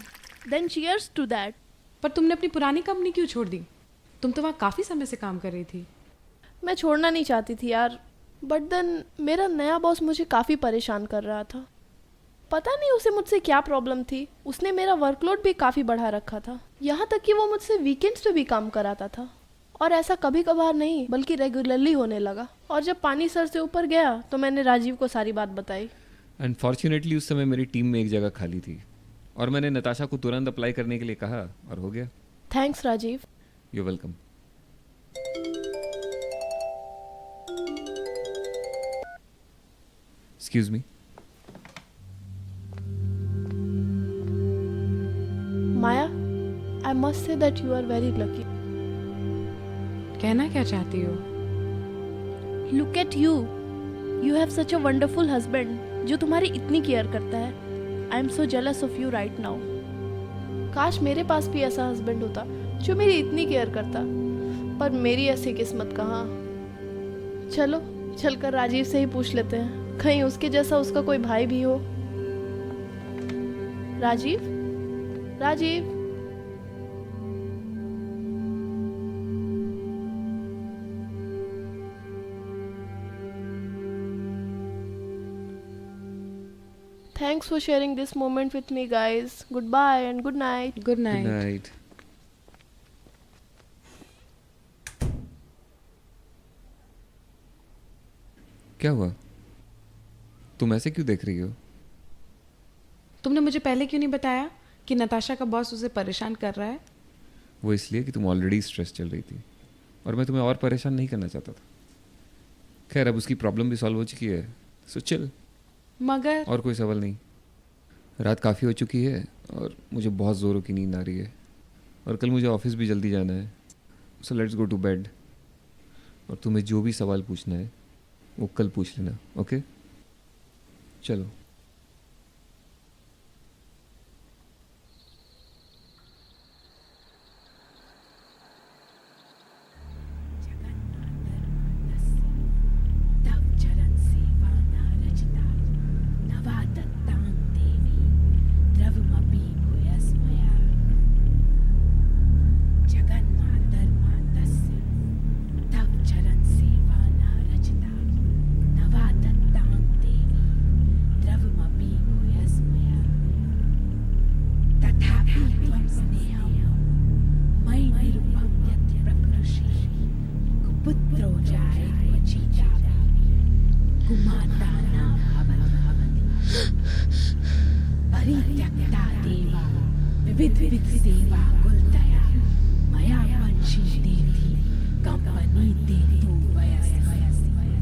Then cheers to that. पर तुमने अपनी पुरानी कंपनी क्यों छोड़ दी? तुम तो वहाँ काफ़ी समय से काम कर रही थी। मैं छोड़ना नहीं चाहती थी यार, बट देन मेरा नया बॉस मुझे काफ़ी परेशान कर रहा था। पता नहीं उसे मुझसे क्या प्रॉब्लम थी। उसने मेरा वर्कलोड भी काफ़ी बढ़ा रखा था, यहाँ तक कि वो मुझसे वीकेंड्स पे भी काम कराता था। और ऐसा कभी कभार नहीं बल्कि रेगुलरली होने लगा। और जब पानी सर से ऊपर गया तो मैंने राजीव को सारी बात बताई। अनफॉर्चुनेटली उस समय मेरी टीम में एक जगह खाली थी और मैंने नताशा को तुरंत अप्लाई करने के लिए कहा और हो गया। Thanks Rajiv. You welcome. Excuse me. Maya, I must say that you are very lucky. कहना क्या चाहती हो? Look at you, you have such a wonderful husband जो तुम्हारी इतनी केयर करता है। I am so jealous of you right now. काश मेरे पास भी ऐसा हस्बैंड होता जो मेरी इतनी केयर करता, पर मेरी ऐसी किस्मत कहाँ। चलो चलकर राजीव से ही पूछ लेते हैं, कहीं उसके जैसा उसका कोई भाई भी हो। Rajiv, Rajiv. Thanks for sharing this moment with me, guys. Goodbye and good night. Good night. Good night. क्या हुआ? तुम ऐसे क्यों देख रही हो? तुमने मुझे पहले क्यों नहीं बताया कि नताशा का बॉस उसे परेशान कर रहा है? वो इसलिए कि तुम ऑलरेडी स्ट्रेस चल रही थी और मैं तुम्हें और परेशान नहीं करना चाहता था। खैर अब उसकी प्रॉब्लम भी सॉल्व हो चुकी है, सो चिल। मगर और कोई सवाल नहीं। रात काफ़ी हो चुकी है और मुझे बहुत ज़ोरों की नींद आ रही है और कल मुझे ऑफिस भी जल्दी जाना है, so let's go to bed. और तुम्हें जो भी सवाल पूछना है वो कल पूछ लेना, ओके? चलो।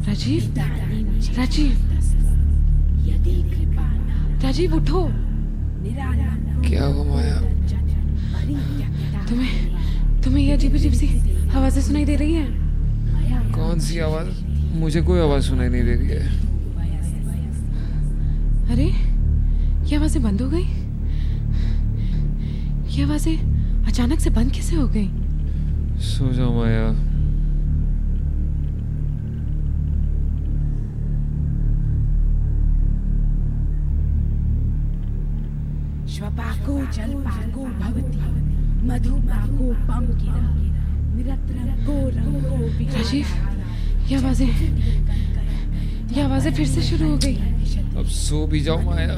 राजीव, राजीव, राजीव उठो। क्या हुआ माया? तुम्हें ये अजीब अजीब सी आवाजें सुनाई दे रही हैं? कौन सी आवाज? मुझे कोई आवाज सुनाई नहीं दे रही है। अरे ये आवाजें बंद हो गई। ये आवाजें अचानक से बंद कैसे हो गई? सो जाओ माया। श्वपाको जलपाको भवति मधुपाको पंकिरा निरत्रको रंगो। राजीव, ये आवाजें फिर से शुरू हो गई। अब सो भी जाओ माया।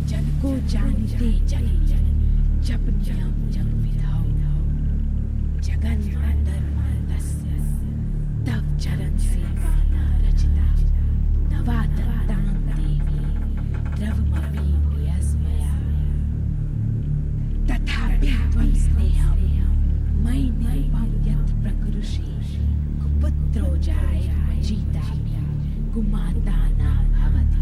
जन को जानते जन जप नियम जग विधाओ जगन मातर मातस्य तब चरण सेवा रचता नवादत्तां देवी द्रवमपि भूयस्मया तथापि त्वं स्नेहं मयि निर्मम यत् प्रकृषि कुपुत्रो जायते जीतापि कुमाता न भवति।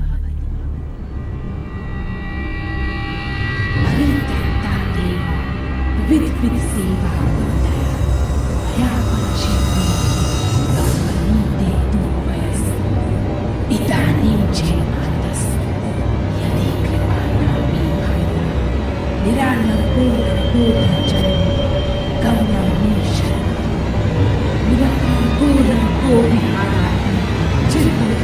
विविध सेवा मया वंचिते कम्पनीते तु वयस् इदानीं चेमातस् यदि कृपायामि निरालम्बो रङ्गोदर्जनं गौरवं शरणं निरङ्गो रङ्गो विहारामि चिरकालं।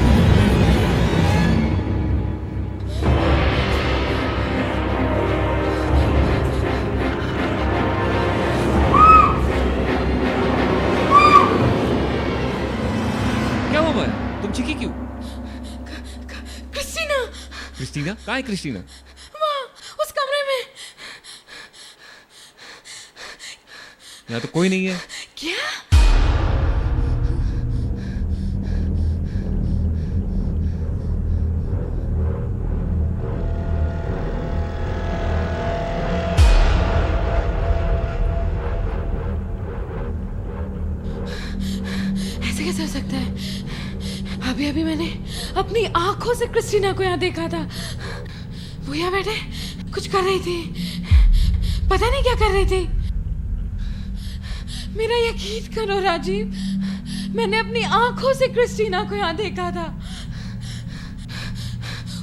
क्रिस्टीना? कहाँ है क्रिस्टीना? वहाँ उस कमरे में। यहाँ तो कोई नहीं है। क्या? ऐसे कैसे हो सकता है? अभी मैंने अपनी आंखों से क्रिस्टीना को यहाँ देखा था। वो यहाँ बैठे कुछ कर रही थी, पता नहीं क्या कर रही थी। मेरा यकीन करो राजीव, मैंने अपनी आंखों से क्रिस्टीना को यहाँ देखा था।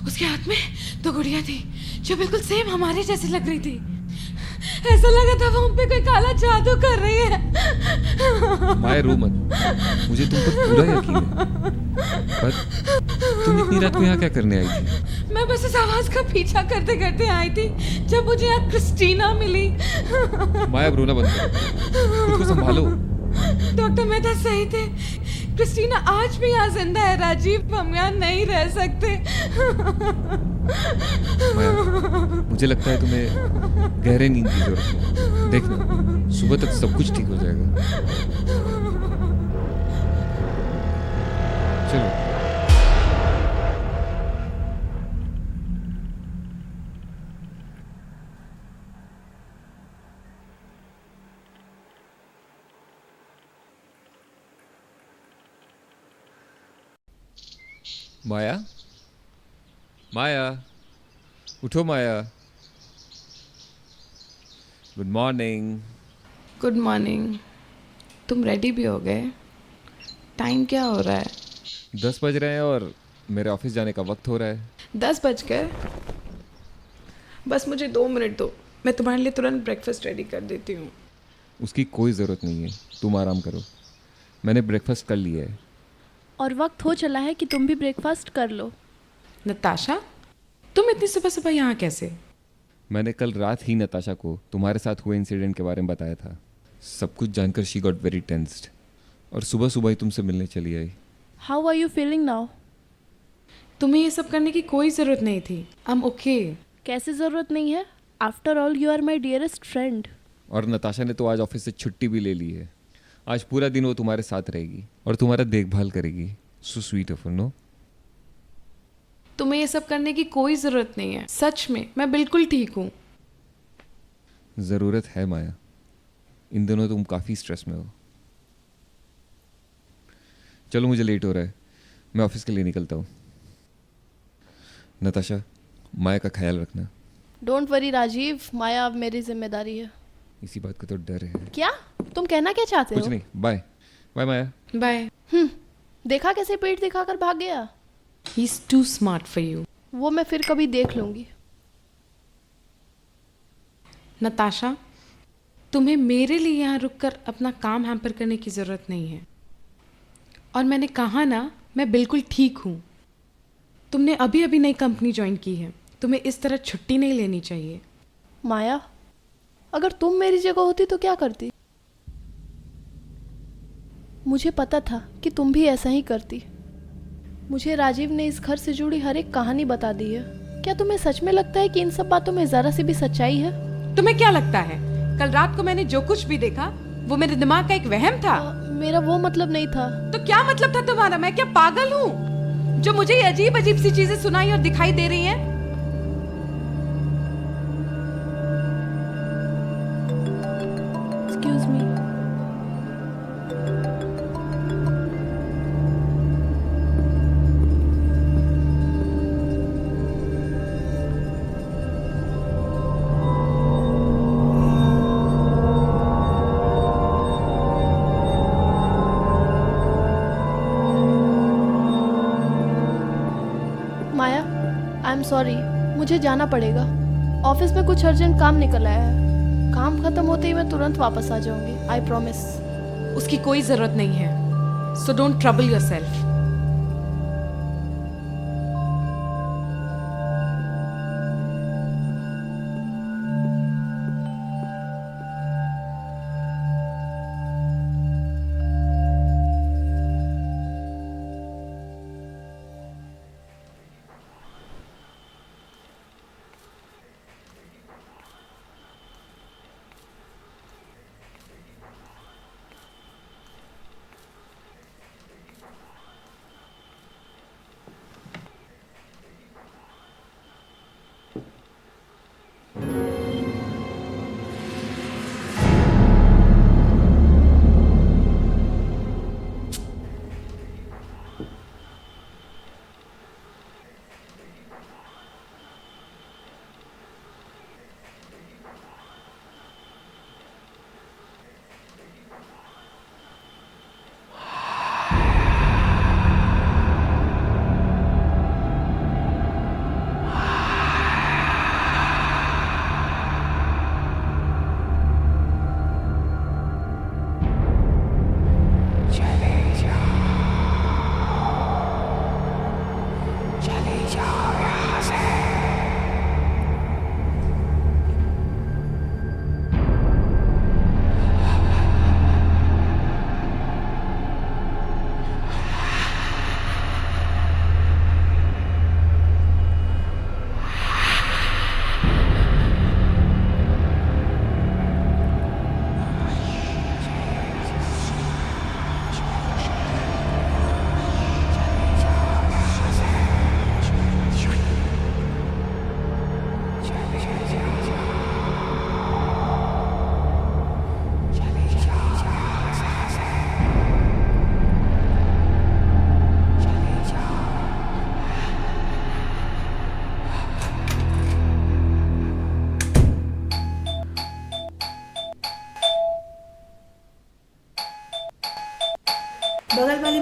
उसके हाथ में 2 गुड़िया थी, जो बिल्कुल सेम हमारे जैसी लग रही थी। ऐसा लगा था वो हम पे कोई काला जादू कर रही है। माया रो मत, मुझे तुम पर पूरा यकीन है। पर तुम इतनी रात को यहाँ क्या करने आई थी? मैं बस इस आवाज का पीछा करते करते आई थी जब मुझे यहाँ क्रिस्टीना मिली। माया अब रोना बंद करो, खुद को संभालो। डॉक्टर मेहता सही थे, क्रिस्टीना आज भी यहाँ जिंदा है। राजीव, हम यहाँ नहीं रह सकते। माया, मुझे लगता है तुम्हें गहरे नींद की जरूरत है। देखना, सुबह तक सब कुछ ठीक हो जाएगा। चलो। माया, माया, उठो Maya. Good morning. Good morning. तुम रेडी भी हो गए? टाइम क्या हो रहा है? 10 बज रहे हैं और मेरे ऑफिस जाने का वक्त हो रहा है। 10 बज गए? बस मुझे 2 मिनट दो, मैं तुम्हारे लिए तुरंत ब्रेकफास्ट रेडी कर देती हूँ। उसकी कोई ज़रूरत नहीं है, तुम आराम करो, मैंने ब्रेकफास्ट कर लिया है। और वक्त हो चला है कि तुम भी ब्रेकफास्ट कर लो। नताशा, तुम इतनी सुबह सुबह यहाँ कैसे? मैंने कल रात ही नताशा को तुम्हारे साथ हुए इंसिडेंट के बारे में बताया था। सब कुछ जानकर शी गॉट वेरी टेंस्ड और सुबह सुबह ही तुमसे मिलने चली आई। How are you feeling now? तुम्हें ये सब करने की कोई ज़रूरत नहीं थी। I am okay. कैसे ज़रूरत नहीं है? After all you are my dearest friend. और नताशा ने तो आज ऑफिस से छुट्टी भी ले ली है। आज पूरा दिन वो तुम्हारे साथ रहेगी और तुम्हारा देखभाल करेगी। So sweet of her, no? तुम्हें ये सब करने की कोई ज़रूरत नहीं है। सच में मैं बिल्कुल ठीक हूँ। ज़रूरत है माया, इन दिनों तुम काफ़ी स्ट्रेस में हो। चलो, मुझे लेट हो रहा है, मैं ऑफिस के लिए निकलता हूँ। नताशा, माया का ख्याल रखना। डोंट वरी राजीव, माया अब मेरी जिम्मेदारी है। इसी बात का तो डर है। क्या? तुम कहना क्या चाहते हो? कुछ नहीं, बाय बाय माया। बाय। देखा कैसे पेट दिखाकर भाग गया। He's too smart for you. वो मैं फिर कभी देख लूंगी। नताशा, तुम्हें मेरे लिए यहाँ रुककर अपना काम हैम्पर करने की ज़रूरत नहीं है। और मैंने कहा ना, मैं बिल्कुल ठीक हूँ। तुमने अभी अभी नई कंपनी ज्वाइन की है, तुम्हें इस तरह छुट्टी नहीं लेनी चाहिए। माया, अगर तुम मेरी जगह होती तो क्या करती? मुझे पता था कि तुम भी ऐसा ही करती। मुझे राजीव ने इस घर से जुड़ी हर एक कहानी बता दी है। क्या तुम्हें सच में लगता है कि इन सब बातों में जरा सी भी सच्चाई है? तुम्हें क्या लगता है कल रात को मैंने जो कुछ भी देखा वो मेरे दिमाग का एक वहम था? मेरा वो मतलब नहीं था। तो क्या मतलब था तुम्हारा? मैं क्या पागल हूँ जो मुझे ये अजीब अजीब सी चीजें सुनाई और दिखाई दे रही हैं? Excuse me. सॉरी, मुझे जाना पड़ेगा। ऑफिस में कुछ अर्जेंट काम निकल आया है। काम खत्म होते ही मैं तुरंत वापस आ जाऊंगी, आई प्रॉमिस। उसकी कोई जरूरत नहीं है, so don't trouble yourself.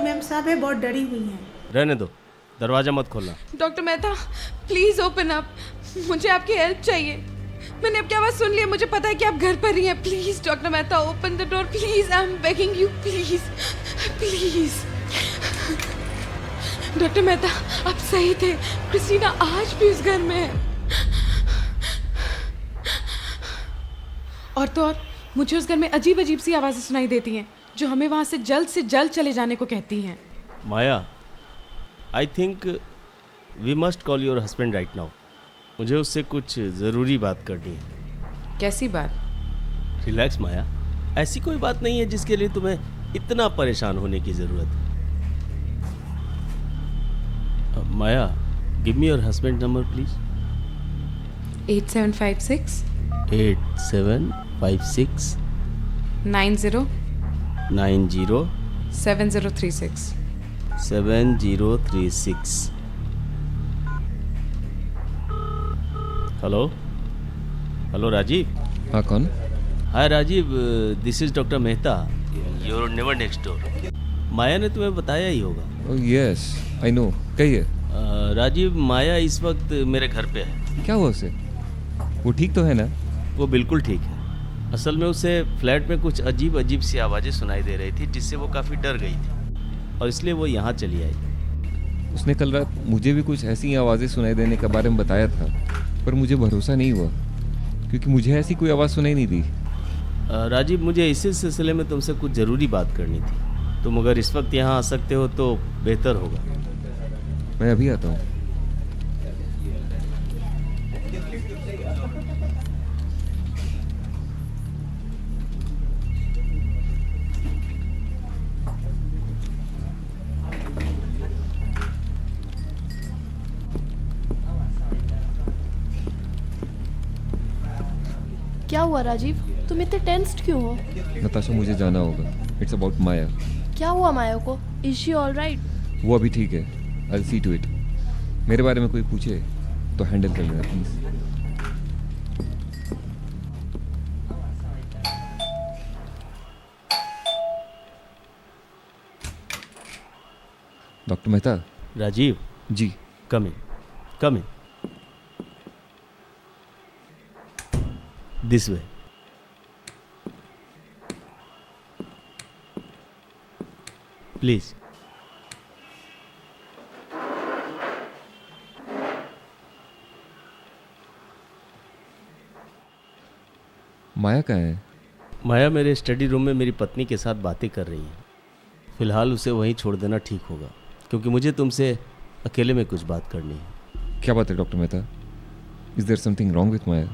Ma'am साहब है, बहुत डरी हुई हैं। रहने दो, दरवाजा मत खोलना। Doctor Mehta please open up, मुझे आपकी हेल्प चाहिए। मैंने आपकी आवाज़ सुन ली है, मुझे पता है कि आप घर पर ही हैं। Please doctor Mehta open the door please, I am begging you please please. Doctor Mehta आप सही थे, क्रिस्टीना आज भी उस घर में है। और तो और मुझे उस घर में अजीब अजीब सी आवाज़ें सुनाई देती हैं जो हमें वहाँ से जल्द चले जाने को कहती हैं। Maya, I think we must call your husband right now. मुझे उससे कुछ ज़रूरी बात करनी है। कैसी बात? रिलैक्स माया, ऐसी कोई बात नहीं है जिसके लिए तुम्हें इतना परेशान होने की ज़रूरत है। Maya, give me your husband number please. 8756 8756 90 90 7036 7036। Hello hello Rajiv. हाँ कौन? Hi Rajiv, this is doctor Mehta, your neighbour next door. Maya ने तुम्हें बताया ही होगा। यस आई नो, कहिए। राजीव, माया इस वक्त मेरे घर पे है। क्या हुआ उसे? वो ठीक तो है ना? वो बिल्कुल ठीक है। असल में उसे फ्लैट में कुछ अजीब सी आवाज़ें सुनाई दे रही थी जिससे वो काफ़ी डर गई थी और इसलिए वो यहाँ चली आई। उसने कल रात मुझे भी कुछ ऐसी आवाज़ें सुनाई देने के बारे में बताया था, पर मुझे भरोसा नहीं हुआ क्योंकि मुझे ऐसी कोई आवाज़ सुनाई नहीं दी। राजीव, मुझे इसी सिलसिले में तुमसे कुछ ज़रूरी बात करनी थी। तुम अगर इस वक्त यहाँ आ सकते हो तो बेहतर होगा। मैं अभी आता हूँ। क्या हुआ राजीव, तुम इतने टेंस्ड क्यों हो? नताशा, मुझे जाना होगा। It's about Maya. क्या हुआ माया को? Is she all right? वो अभी ठीक है। I see to it. मेरे बारे में कोई पूछे तो हैंडल कर लेना please. Doctor Mehta. Rajiv ji. Come in, come in. This way. Please. Maya कहाँ है? माया मेरे स्टडी रूम में मेरी पत्नी के साथ बातें कर रही है। फिलहाल उसे वहीं छोड़ देना ठीक होगा क्योंकि मुझे तुमसे अकेले में कुछ बात करनी है। क्या बात है doctor Mehta? Is there something wrong with Maya?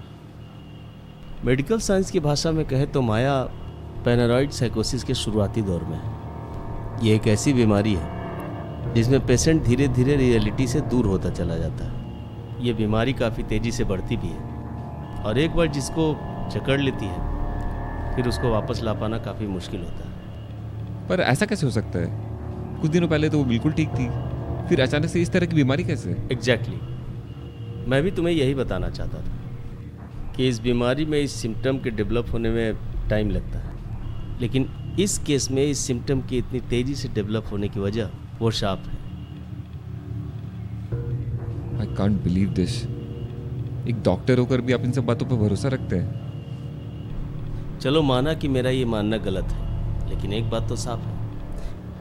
Medical science की भाषा में कहे तो माया पैरानॉइड साइकोसिस के शुरुआती दौर में है। ये एक ऐसी बीमारी है जिसमें पेशेंट धीरे धीरे रियलिटी से दूर होता चला जाता है। ये बीमारी काफ़ी तेज़ी से बढ़ती भी है और एक बार जिसको जकड़ लेती है फिर उसको वापस ला पाना काफ़ी मुश्किल होता है। पर ऐसा कैसे हो सकता है? कुछ दिनों पहले तो वो बिल्कुल ठीक थी, फिर अचानक से इस तरह की बीमारी कैसे? एग्जैक्टली। मैं भी तुम्हें यही बताना चाहता था कि इस बीमारी में इस सिम्टम के डेवलप होने में टाइम लगता है, लेकिन इस केस में इस सिम्टम की इतनी तेज़ी से डेवलप होने की वजह वो शाप है। I can't believe this. एक डॉक्टर होकर भी आप इन सब बातों पर भरोसा रखते हैं? चलो माना कि मेरा ये मानना गलत है, लेकिन एक बात तो साफ है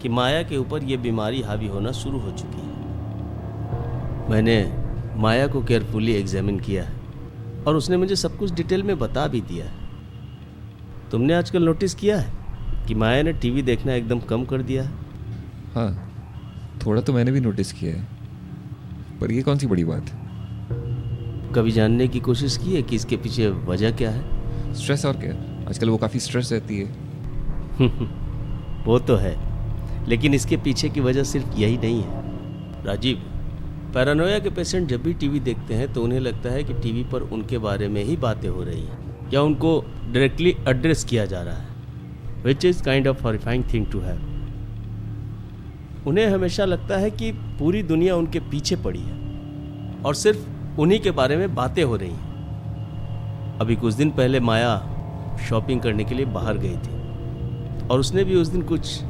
कि माया के ऊपर ये बीमारी हावी होना शुरू हो चुकी है। मैंने माया को केयरफुली एग्जामिन किया है और उसने मुझे सब कुछ डिटेल में बता भी दिया है। तुमने आजकल नोटिस किया है कि माया ने टीवी देखना एकदम कम कर दिया है? हाँ, थोड़ा तो मैंने भी नोटिस किया है, पर ये कौन सी बड़ी बात? कभी जानने की कोशिश की है कि इसके पीछे वजह क्या है? स्ट्रेस और क्या? आजकल वो काफ़ी स्ट्रेस रहती है। वो तो है, लेकिन इसके पीछे की वजह सिर्फ यही नहीं है राजीव। पैरानोया के पेशेंट जब भी टीवी देखते हैं तो उन्हें लगता है कि टीवी पर उनके बारे में ही बातें हो रही हैं या उनको डायरेक्टली एड्रेस किया जा रहा है, which is kind of horrifying thing to have. उन्हें हमेशा लगता है कि पूरी दुनिया उनके पीछे पड़ी है और सिर्फ उन्हीं के बारे में बातें हो रही हैं। अभी कुछ दिन पहले माया शॉपिंग करने के लिए बाहर गई थी और उसने भी उस दिन कुछ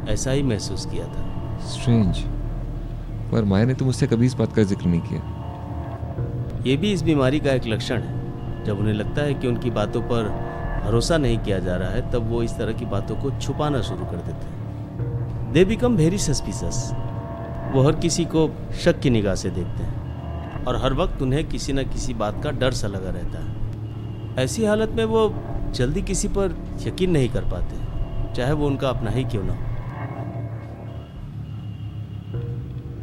ऐसा ही महसूस किया था। स्ट्रेंज, पर माया ने तो मुझसे कभी इस बात का जिक्र नहीं किया। ये भी इस बीमारी का एक लक्षण है। जब उन्हें लगता है कि उनकी बातों पर भरोसा नहीं किया जा रहा है, तब वो इस तरह की बातों को छुपाना शुरू कर देते हैं। They become very suspicious. वो हर किसी को शक की निगाह से देखते हैं और हर वक्त उन्हें किसी न किसी बात का डर सा लगा रहता है। ऐसी हालत में वो जल्दी किसी पर यकीन नहीं कर पाते, चाहे वो उनका अपना ही क्यों ना हो।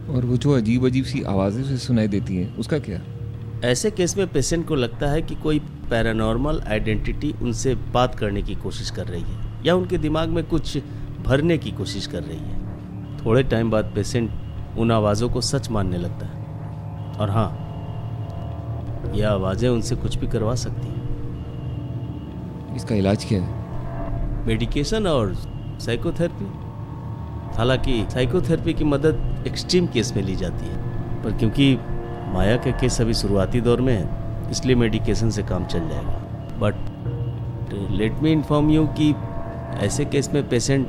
और वो जो अजीब अजीब सी आवाज़ें उसे सुनाई देती हैं, उसका क्या? ऐसे केस में पेशेंट को लगता है कि कोई पैरानॉर्मल आइडेंटिटी उनसे बात करने की कोशिश कर रही है या उनके दिमाग में कुछ भरने की कोशिश कर रही है। थोड़े टाइम बाद पेशेंट उन आवाज़ों को सच मानने लगता है। और हाँ, यह आवाज़ें उनसे कुछ भी करवा सकती हैं। इसका इलाज क्या है? मेडिकेशन और साइकोथेरेपी। हालांकि साइकोथेरेपी की मदद एक्सट्रीम केस में ली जाती है, पर क्योंकि माया के केस अभी शुरुआती दौर में है, इसलिए मेडिकेशन से काम चल जाएगा। But let me inform you कि ऐसे केस में पेशेंट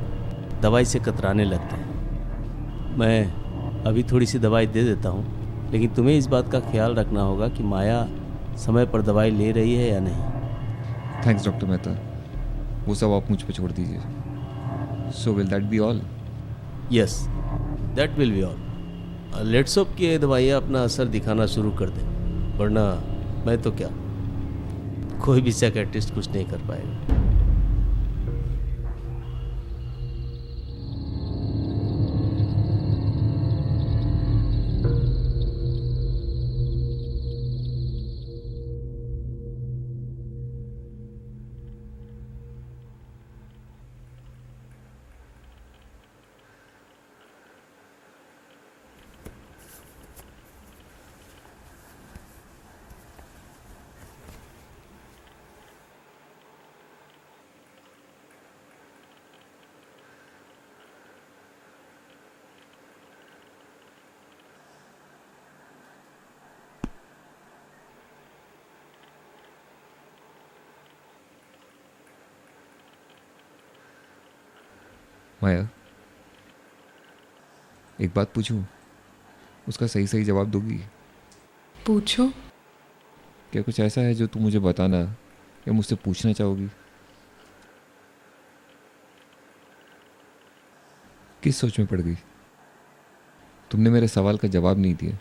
दवाई से कतराने लगते हैं। मैं अभी थोड़ी सी दवाई दे देता हूँ, लेकिन तुम्हें इस बात का ख्याल रखना होगा कि माया समय पर दवाई ले रही है या नहीं। थैंक्स डॉक्टर मेहता, वो सब आप मुझ पर छोड़ दीजिए। So will that be all? Yes, that will be all. Let's hope कि ये दवाइयाँ अपना असर दिखाना शुरू कर दें, वरना मैं तो क्या, कोई भी साइकियाट्रिस्ट कुछ नहीं कर पाएगा। माया, एक बात पूछूं? उसका सही सही जवाब दोगी? पूछो। क्या कुछ ऐसा है जो तुम मुझे बताना या मुझसे पूछना चाहोगी? किस सोच में पड़ गई? तुमने मेरे सवाल का जवाब नहीं दिया।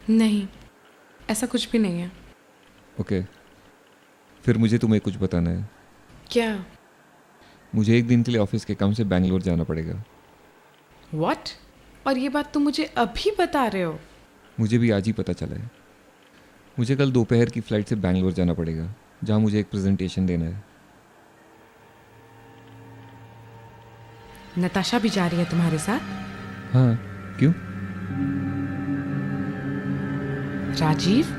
नहीं, ऐसा कुछ भी नहीं है। ओके, फिर मुझे तुम्हें कुछ बताना है। क्या? मुझे एक दिन के लिए ऑफिस के काम से बैंगलोर जाना पड़ेगा। व्हाट? और ये बात तुम मुझे अभी बता रहे हो? मुझे भी आज ही पता चला है। मुझे कल दोपहर की फ्लाइट से बैंगलोर जाना पड़ेगा, जहाँ मुझे एक प्रेजेंटेशन देना है। नताशा भी जा रही है तुम्हारे साथ? हाँ, क्यों? राजीव,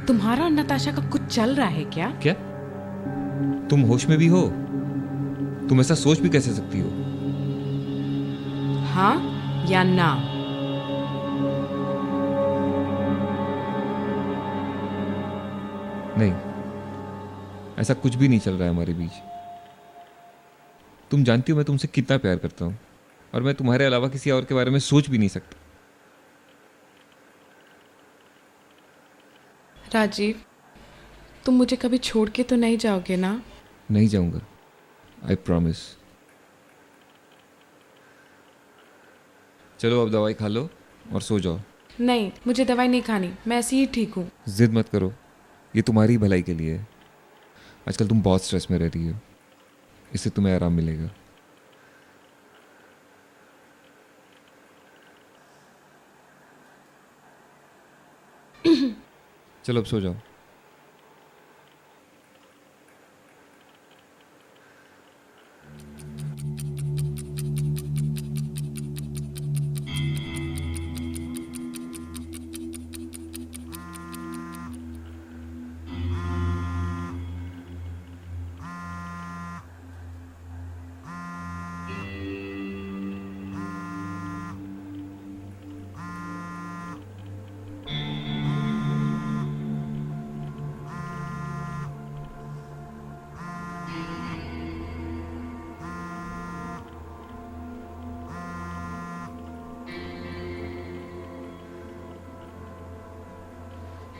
तुम्हारा और नताशा का कुछ चल रहा है क्या? क्या? तुम होश में भी हो? तुम ऐसा सोच भी कैसे सकती हो? हाँ या ना? नहीं, ऐसा कुछ भी नहीं चल रहा है हमारे बीच। तुम जानती हो मैं तुमसे कितना प्यार करता हूं, और मैं तुम्हारे अलावा किसी और के बारे में सोच भी नहीं सकता। राजीव, तुम मुझे कभी छोड़ के तो नहीं जाओगे ना? नहीं जाऊंगा, आई प्रॉमिस। चलो अब दवाई खा लो और सो जाओ। नहीं, मुझे दवाई नहीं खानी, मैं ऐसे ही ठीक हूँ। जिद मत करो, ये तुम्हारी भलाई के लिए है। आजकल तुम बहुत स्ट्रेस में रह रही हो, इससे तुम्हें आराम मिलेगा। चलो अब सो जाओ।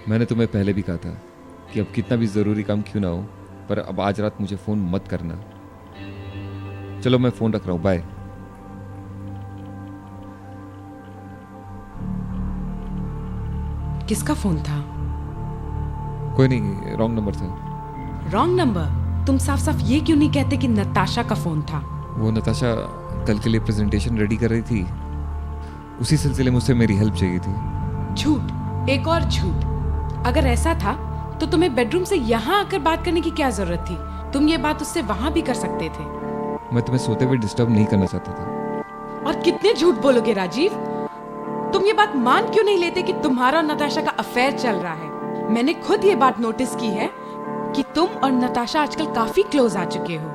मैंने तुम्हें पहले भी कहा था कि अब कितना भी ज़रूरी काम क्यों ना हो, पर अब आज रात मुझे फ़ोन मत करना। चलो मैं फ़ोन रख रहा हूँ, बाय। किसका फोन था? कोई नहीं, रॉन्ग नंबर था। Wrong number? तुम साफ साफ ये क्यों नहीं कहते कि नताशा का फोन था? वो नताशा कल के लिए प्रेजेंटेशन रेडी कर रही थी, उसी सिलसिले में उससे मेरी हेल्प चाहिए थी। झूठ, एक और झूठ। अगर ऐसा था तो तुम्हें बेडरूम से यहाँ आकर बात करने की क्या जरूरत थी? तुम ये बात उससे वहां भी कर सकते थे। मैं तुम्हें सोते हुए डिस्टर्ब नहीं करना चाहता था। और कितने झूठ बोलोगे राजीव? तुम ये बात मान क्यों नहीं लेते कि तुम्हारा और नताशा का अफेयर चल रहा है? मैंने खुद ये बात नोटिस की है कि तुम और नताशा आजकल काफी क्लोज आ चुके हो।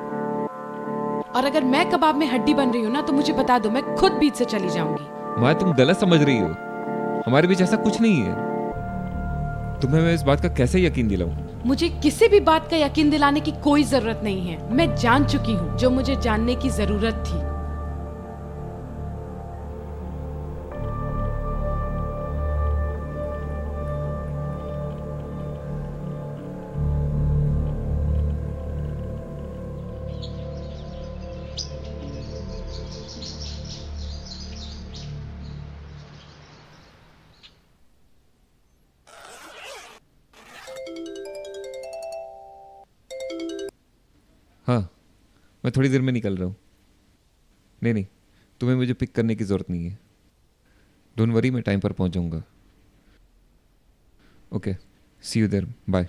और अगर मैं कबाब में हड्डी बन रही हूँ ना, तो मुझे बता दो, मैं खुद बीच से चली जाऊंगी। माँ, तुम गलत समझ रही हो। हमारे बीच ऐसा कुछ नहीं है। तुम्हें मैं इस बात का कैसे यकीन दिलाऊं? मुझे किसी भी बात का यकीन दिलाने की कोई जरूरत नहीं है। मैं जान चुकी हूँ जो मुझे जानने की जरूरत थी। हाँ, मैं थोड़ी देर में निकल रहा हूँ। नहीं, तुम्हें मुझे पिक करने की ज़रूरत नहीं है। डोंट वरी, मैं टाइम पर पहुँच जाऊँगा। Okay, see you there, bye.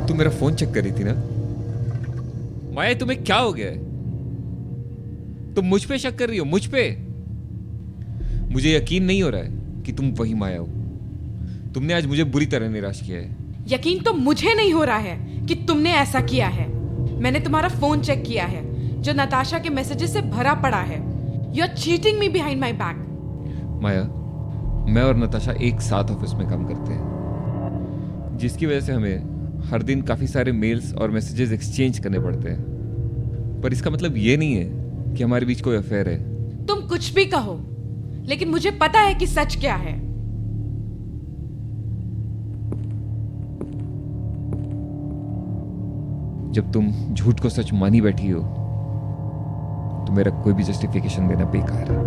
तुम मेरा फोन चेक कर रही थी ना? माया, तुम्हें क्या हो गया है? तुम मुझ पे शक कर रही हो? मुझ पे? मुझे यकीन नहीं हो रहा है कि तुम वही माया हो। तुमने आज मुझे बुरी तरह निराश किया है। यकीन तो मुझे नहीं हो रहा है कि तुमने ऐसा किया है। मैंने तुम्हारा फोन चेक किया है जो नताशा के मैसेजेस से भरा पड़ा है। You are cheating me behind my back. Maya, मैं और नताशा एक साथ ऑफिस में काम करते हैं, जिसकी वजह से हमें हर दिन काफ़ी सारे मेल्स और मैसेजेस एक्सचेंज करने पड़ते हैं। पर इसका मतलब ये नहीं है कि हमारे बीच कोई अफेयर है। तुम कुछ भी कहो, लेकिन मुझे पता है कि सच क्या है। जब तुम झूठ को सच मानी बैठी हो तो मेरा कोई भी जस्टिफिकेशन देना बेकार है।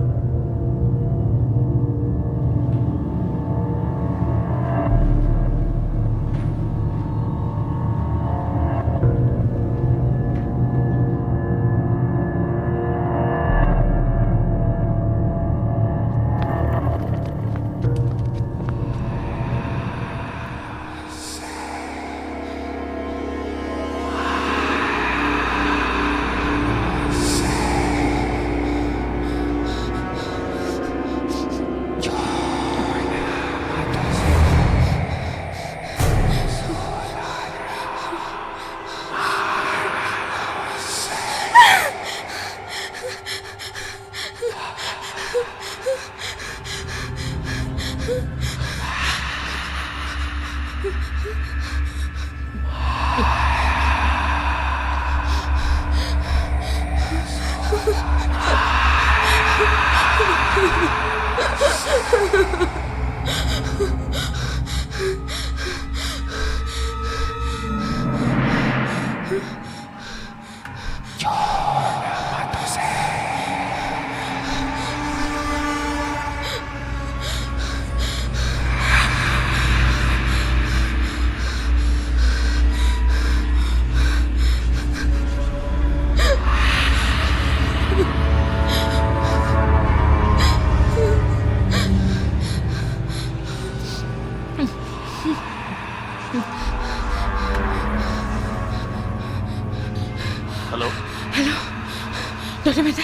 डॉक्टर मेहता,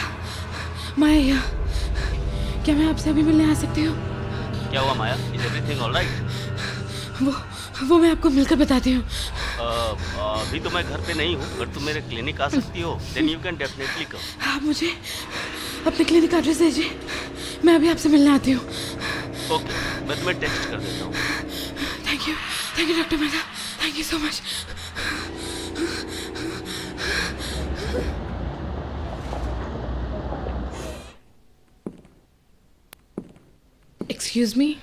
माया, क्या मैं आपसे अभी मिलने आ सकती हूँ? क्या हुआ माया? Is everything alright? वो मैं आपको मिलकर बताती हूँ। अभी तो मैं घर पे नहीं हूँ, अगर तुम मेरे क्लिनिक आ सकती हो then you can definitely come. आप मुझे अपने क्लिनिक का एड्रेस दीजिए, मैं अभी आपसे मिलने आती हूँ। ओके, मैं तुम्हें टेक्स्ट कर देता हूँ। Thank you doctor Mehta, thank you so much. Excuse me,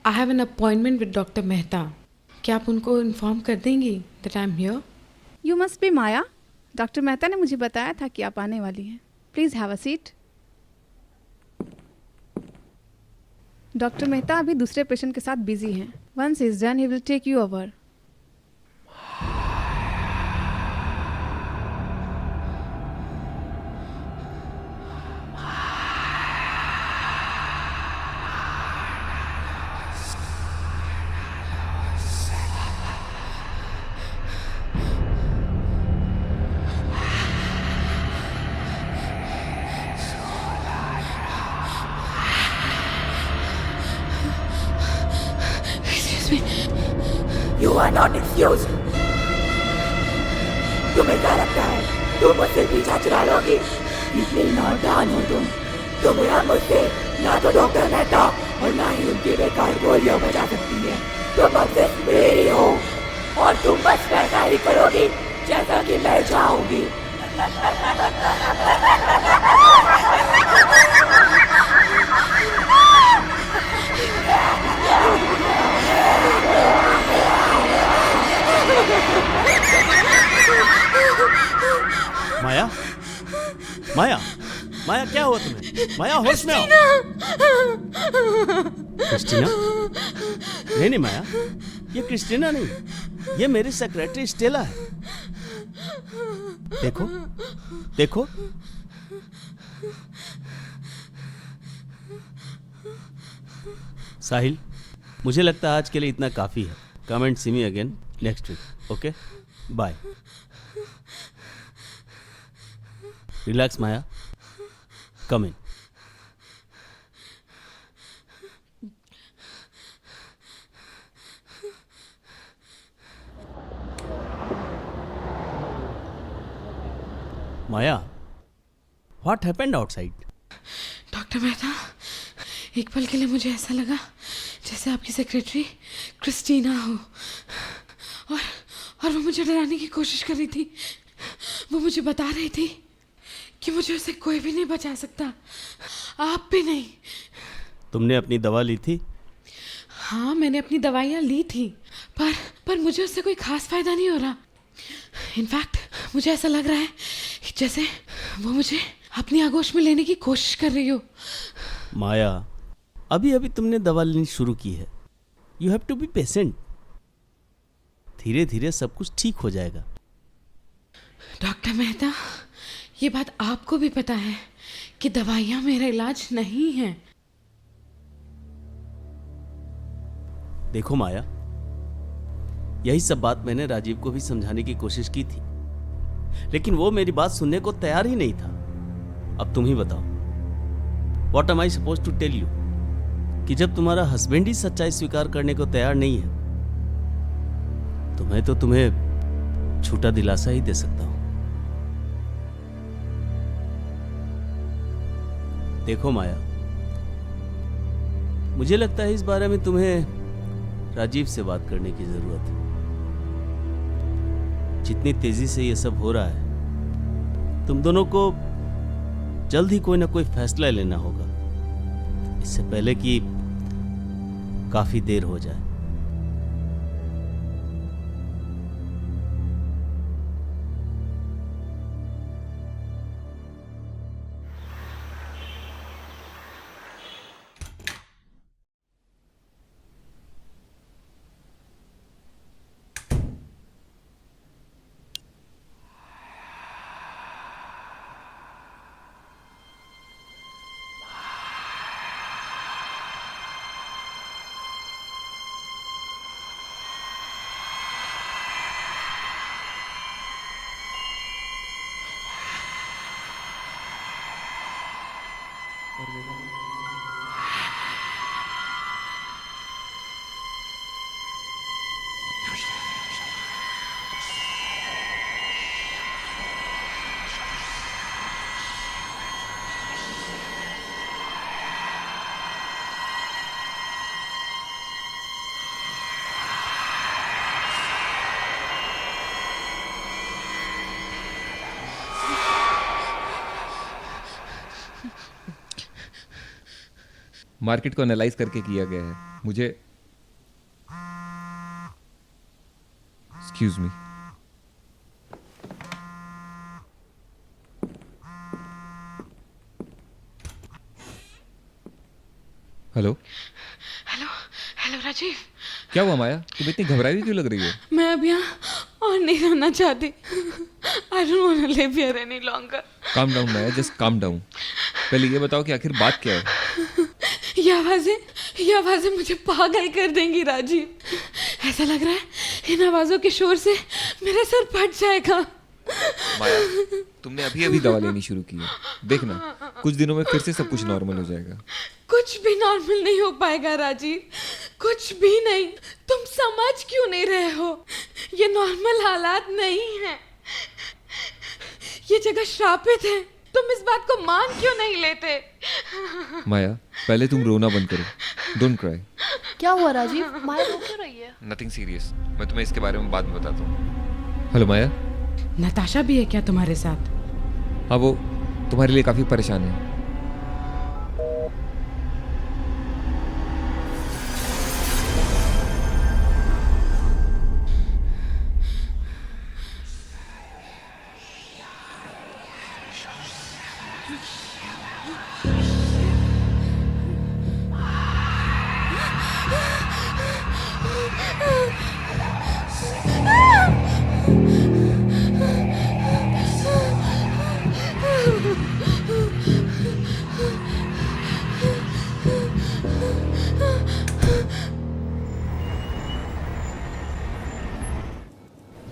I have an appointment with doctor Mehta. क्या आप उनको इन्फॉर्म कर देंगी that I am here? You must be Maya. Doctor Mehta ने मुझे बताया था कि आप आने वाली हैं। Please have a seat. Doctor Mehta अभी दूसरे पेशेंट के साथ बिजी हैं। Once is done he will take you over. You are not excused. तुम्हें क्या लगता है तुम मुझसे पीछा छुड़ा लोगी? इतनी नादान हो तुम यहाँ मुझसे ना तो डॉक्टर मेहता और ना ही उनकी बेकार गोलियां बचा सकती है। तुम अब सिर्फ मेरी हो और तुम बस वैसा ही करोगी जैसा कि मैं चाहूंगी। माया, माया, माया क्या हुआ तुम्हें? माया होश में आओ। क्रिस्टीना? नहीं माया, ये क्रिस्टीना नहीं, ये मेरी सेक्रेटरी स्टेला है। देखो देखो, साहिल, मुझे लगता है आज के लिए इतना काफी है। Come and see me again next week. Okay, bye. Relax Maya, come in. Maya, what happened outside? Doctor Mehta, एक पल के लिए मुझे ऐसा लगा जैसे आपकी सेक्रेटरी क्रिस्टीना हो और वो मुझे डराने की कोशिश कर रही थी। वो मुझे बता रही थी कि मुझे उसे कोई भी नहीं बचा सकता, आप भी नहीं। तुमने अपनी दवा ली थी? हाँ, मैंने अपनी दवाइयाँ ली थी, पर मुझे उससे कोई खास फायदा नहीं हो रहा। इनफैक्ट मुझे ऐसा लग रहा है जैसे वो मुझे अपनी आगोश में लेने की कोशिश कर रही हो। माया, अभी अभी तुमने दवा लेनी शुरू की है। You have to be patient. धीरे धीरे सब कुछ ठीक हो जाएगा। डॉक्टर मेहता, ये बात आपको भी पता है कि दवाइयाँ मेरा इलाज नहीं है। देखो माया, यही सब बात मैंने राजीव को भी समझाने की कोशिश की थी, लेकिन वो मेरी बात सुनने को तैयार ही नहीं था। अब तुम ही बताओ, what am I suppose to tell you? कि जब तुम्हारा हस्बैंड ही सच्चाई स्वीकार करने को तैयार नहीं है तो मैं तो तुम्हें झूठा दिलासा ही दे सकता हूं। देखो माया, मुझे लगता है इस बारे में तुम्हें राजीव से बात करने की जरूरत है। जितनी तेजी से ये सब हो रहा है, तुम दोनों को जल्द ही कोई ना कोई फैसला लेना होगा, इससे पहले कि काफी देर हो जाए। मार्केट को एनालाइज करके किया गया है। मुझे excuse me, hello hello hello Rajiv. क्या हुआ माया, तुम इतनी घबराई हुई क्यों लग रही हो? मैं अब यहाँ और नहीं रहना चाहती। I don't want to live here any longer. Calm down Maya, just calm down. पहले ये बताओ कि आखिर बात क्या है? ये आवाजें मुझे पागल कर देंगी राजीव। ऐसा लग रहा है इन आवाजों के शोर से मेरा सर फट जाएगा। माया, तुमने अभी अभी दवा लेनी शुरू की है, देखना कुछ दिनों में फिर से सब कुछ नॉर्मल हो जाएगा। कुछ भी नॉर्मल नहीं हो पाएगा राजीव, कुछ भी नहीं। तुम समझ क्यों नहीं रहे हो? ये नॉर्मल हालात नहीं है, ये जगह श्रापित है। तुम इस बात को मान क्यों नहीं लेते? माया, पहले तुम रोना बंद करो, डोंट क्राई। क्या हुआ राजीव? माया रो क्यों रही है? नथिंग सीरियस, मैं तुम्हें इसके बारे में बाद में बताता हूँ। हेलो माया। नताशा भी है क्या तुम्हारे साथ? हाँ, वो तुम्हारे लिए काफी परेशान है।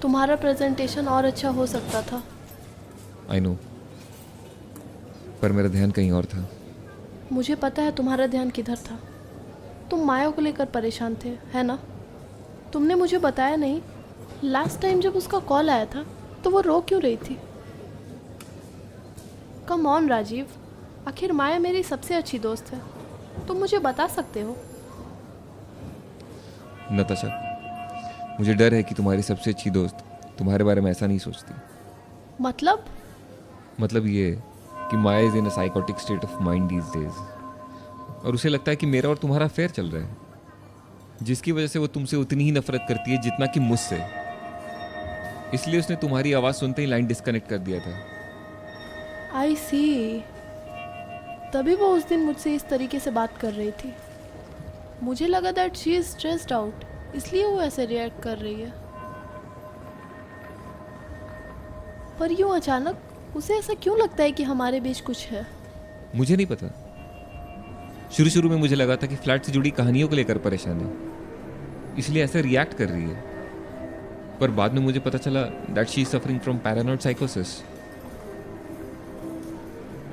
तुम्हारा प्रेजेंटेशन और अच्छा हो सकता था। आई नो, पर मेरा ध्यान कहीं और था। मुझे पता है तुम्हारा ध्यान किधर था। तुम माया को लेकर परेशान थे, है ना? तुमने मुझे बताया नहीं, लास्ट टाइम जब उसका कॉल आया था तो वो रो क्यों रही थी? कम ऑन राजीव, आखिर माया मेरी सबसे अच्छी दोस्त है, तुम मुझे बता सकते हो। नताशा, मुझे डर है कि तुम्हारी सबसे अच्छी दोस्त तुम्हारे बारे में ऐसा नहीं सोचती। मतलब ये कि Maya is in a psychotic state of mind these days, और उसे लगता है कि मेरा और तुम्हारा अफेयर चल रहा है, जिसकी वजह से वो तुमसे उतनी ही नफरत करती है जितना कि मुझसे। इसलिए उसने तुम्हारी आवाज़ सुनते ही लाइन डिस्कनेक्ट कर दिया था। आई सी, तभी वो उस दिन मुझसे इस तरीके से बात कर रही थी। मुझे लगा that she is stressed out, इसलिए वो ऐसे रिएक्ट कर रही है। पर यूं अचानक उसे ऐसा क्यों लगता है कि हमारे बीच कुछ है? मुझे नहीं पता। शुरू में मुझे लगा था कि फ्लैट से जुड़ी कहानियों को लेकर परेशान है, इसलिए ऐसे रिएक्ट कर रही है। पर बाद में मुझे पता चला that she is suffering from paranoid साइकोसिस।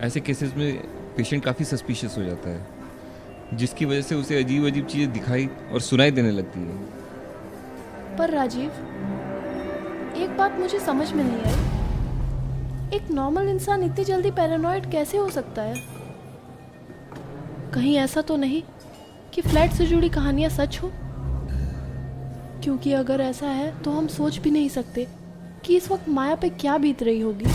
ऐसे केसेस में पेशेंट काफ़ी सस्पिशियस हो जाता है, जिसकी वजह से उसे अजीब अजीब चीज़ें दिखाई और सुनाई देने लगती है। पर राजीव, एक बात मुझे समझ में नहीं आई, एक नॉर्मल इंसान इतनी जल्दी पैरानॉइड कैसे हो सकता है? कहीं ऐसा तो नहीं कि फ्लैट से जुड़ी कहानियां सच हो? क्योंकि अगर ऐसा है तो हम सोच भी नहीं सकते कि इस वक्त माया पे क्या बीत रही होगी।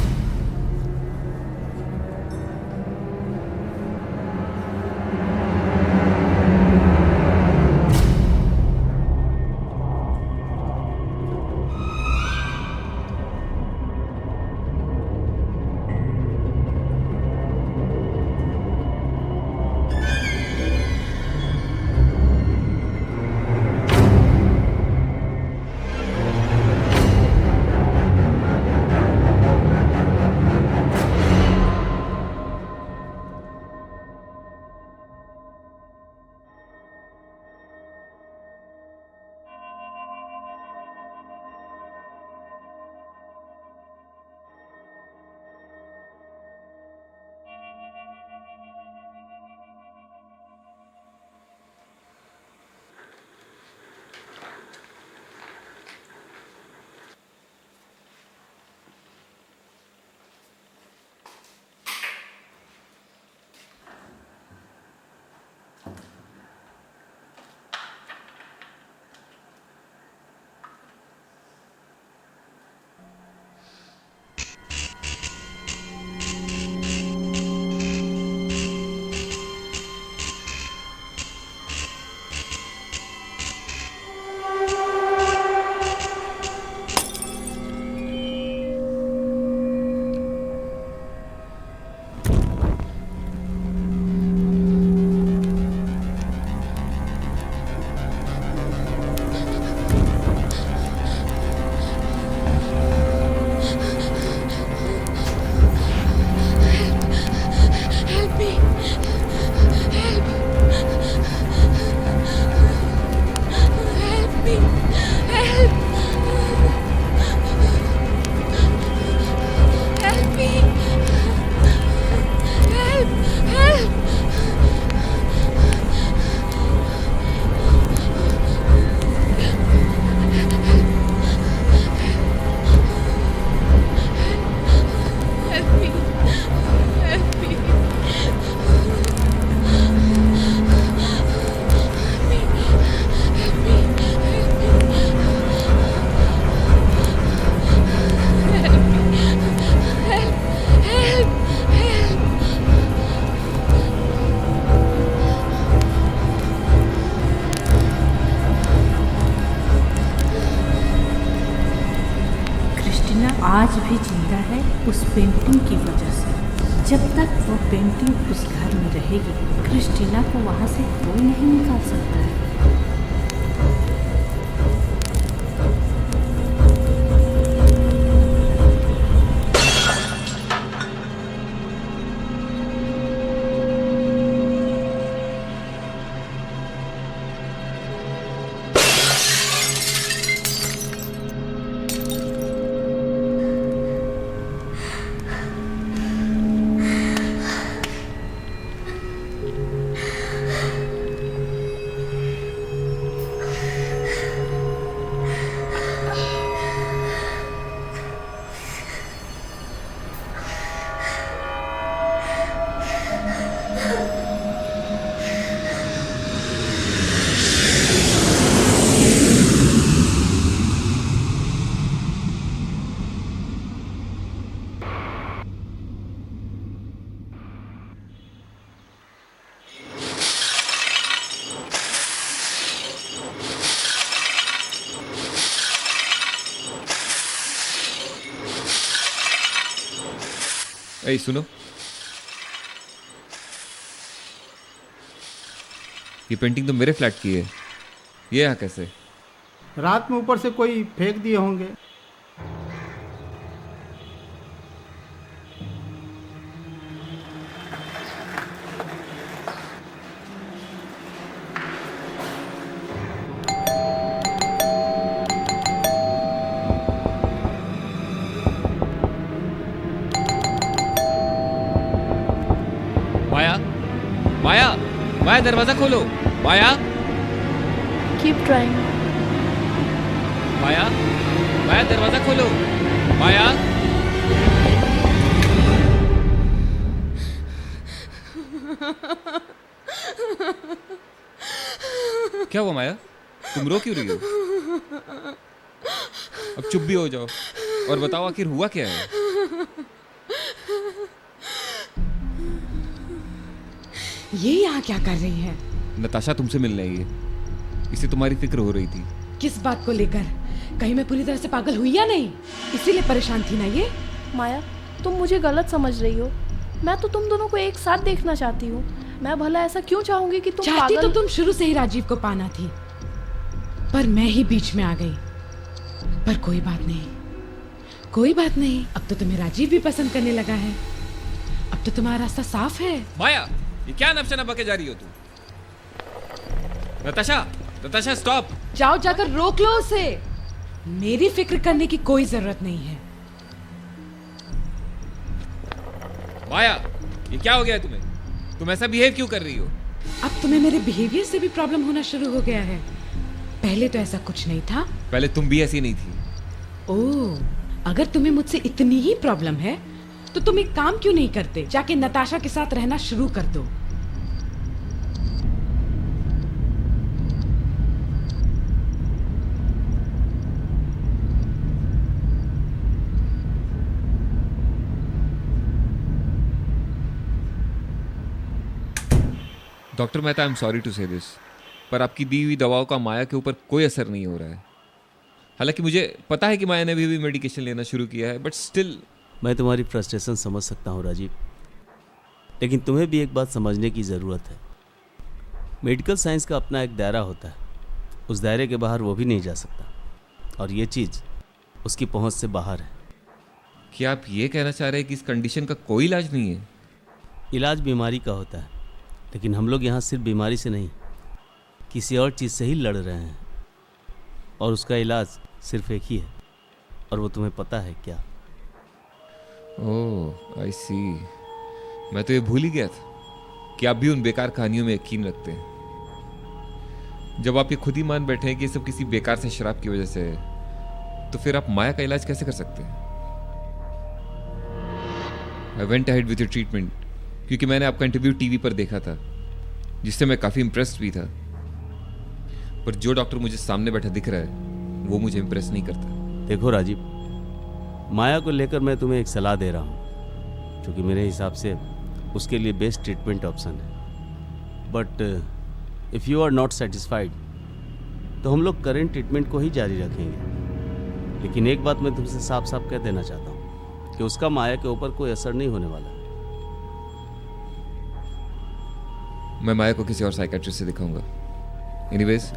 अभी जिंदा है उस पेंटिंग की वजह से। जब तक वो पेंटिंग उस घर में रहेगी, क्रिस्टीना को वहाँ से कोई नहीं निकाल सकता है। ऐ सुनो, ये पेंटिंग तो मेरे फ्लैट की है, ये यहाँ कैसे? रात में ऊपर से कोई फेंक दिए होंगे। माया दरवाजा खोलो। माया, कीप ट्राइंग। माया दरवाजा खोलो। माया, क्या हुआ माया, तुम रो क्यों रही हो? अब चुप भी हो जाओ और बताओ आखिर हुआ क्या है? ये यहाँ क्या कर रही है? नताशा तुमसे मिलने आई है, इसे तुम्हारी फिक्र हो रही थी। किस बात को लेकर? कहीं मैं पूरी तरह से पागल हुई या नहीं, इसीलिए परेशान थी ना ये? माया, तुम मुझे गलत समझ रही हो। मैं तो तुम दोनों को एक साथ देखना चाहती हूँ। मैं भला ऐसा क्यों चाहूंगी कि तुम चाहती पागल... तो तुम शुरू से ही राजीव को पाना थी, पर मैं ही बीच में आ गई। पर कोई बात नहीं, अब तो तुम्हें राजीव भी पसंद करने लगा है। अब तो तुम्हारा रास्ता साफ है। माया, ये क्या नफशा बके जा रही हो तुम? नताशा स्टॉप। जाओ जाकर रोक लो उसे। मेरी फिक्र करने की कोई जरूरत नहीं है। माया, ये क्या हो गया है तुम्हें? तुम ऐसा बिहेव क्यों कर रही हो? अब तुम्हें मेरे बिहेवियर से भी प्रॉब्लम होना शुरू हो गया है। पहले तो ऐसा कुछ नहीं था। पहले तुम भी ऐसी नहीं थी। ओह, अगर तुम्हें मुझसे इतनी ही प्रॉब्लम है तो तुम एक काम क्यों नहीं करते, जाके नताशा के साथ रहना शुरू कर दो। Doctor Mehta, I am sorry to say this, पर आपकी दी हुई दवाओं का माया के ऊपर कोई असर नहीं हो रहा है। हालांकि मुझे पता है कि माया ने भी मेडिकेशन लेना शुरू किया है, बट स्टिल। मैं तुम्हारी फ्रस्ट्रेशन समझ सकता हूँ राजीव, लेकिन तुम्हें भी एक बात समझने की ज़रूरत है। मेडिकल साइंस का अपना एक दायरा होता है, उस दायरे के बाहर वो भी नहीं जा सकता, और ये चीज़ उसकी पहुँच से बाहर है। क्या आप ये कहना चाह रहे हैं कि इस कंडीशन का कोई इलाज नहीं है? इलाज बीमारी का होता है, लेकिन हम लोग यहाँ सिर्फ बीमारी से नहीं, किसी और चीज़ से ही लड़ रहे हैं, और उसका इलाज सिर्फ एक ही है, और वो तुम्हें पता है क्या? ओह, आई सी। मैं तो ये भूल ही गया था कि आप भी उन बेकार कहानियों में यकीन रखते हैं। जब आप ये खुद ही मान बैठे हैं कि ये सब किसी बेकार से शराब की वजह से है, तो फिर आप माया का इलाज कैसे कर सकते हैं? I went ahead with your treatment, क्योंकि मैंने आपका इंटरव्यू टीवी पर देखा था, जिससे मैं काफ़ी इम्प्रेस्ड भी था। पर जो डॉक्टर मुझे सामने बैठा दिख रहा है, वो मुझे इम्प्रेस नहीं करता। देखो राजीव, माया को लेकर मैं तुम्हें एक सलाह दे रहा हूँ, क्योंकि मेरे हिसाब से उसके लिए बेस्ट ट्रीटमेंट ऑप्शन है। But if you are not satisfied, तो हम लोग करेंट ट्रीटमेंट को ही जारी रखेंगे। लेकिन एक बात मैं तुमसे साफ साफ कह देना चाहता हूँ, कि उसका माया के ऊपर कोई असर नहीं होने वाला। मैं माया को किसी और साइकेट्रिस्ट से दिखाऊंगा। Anyways,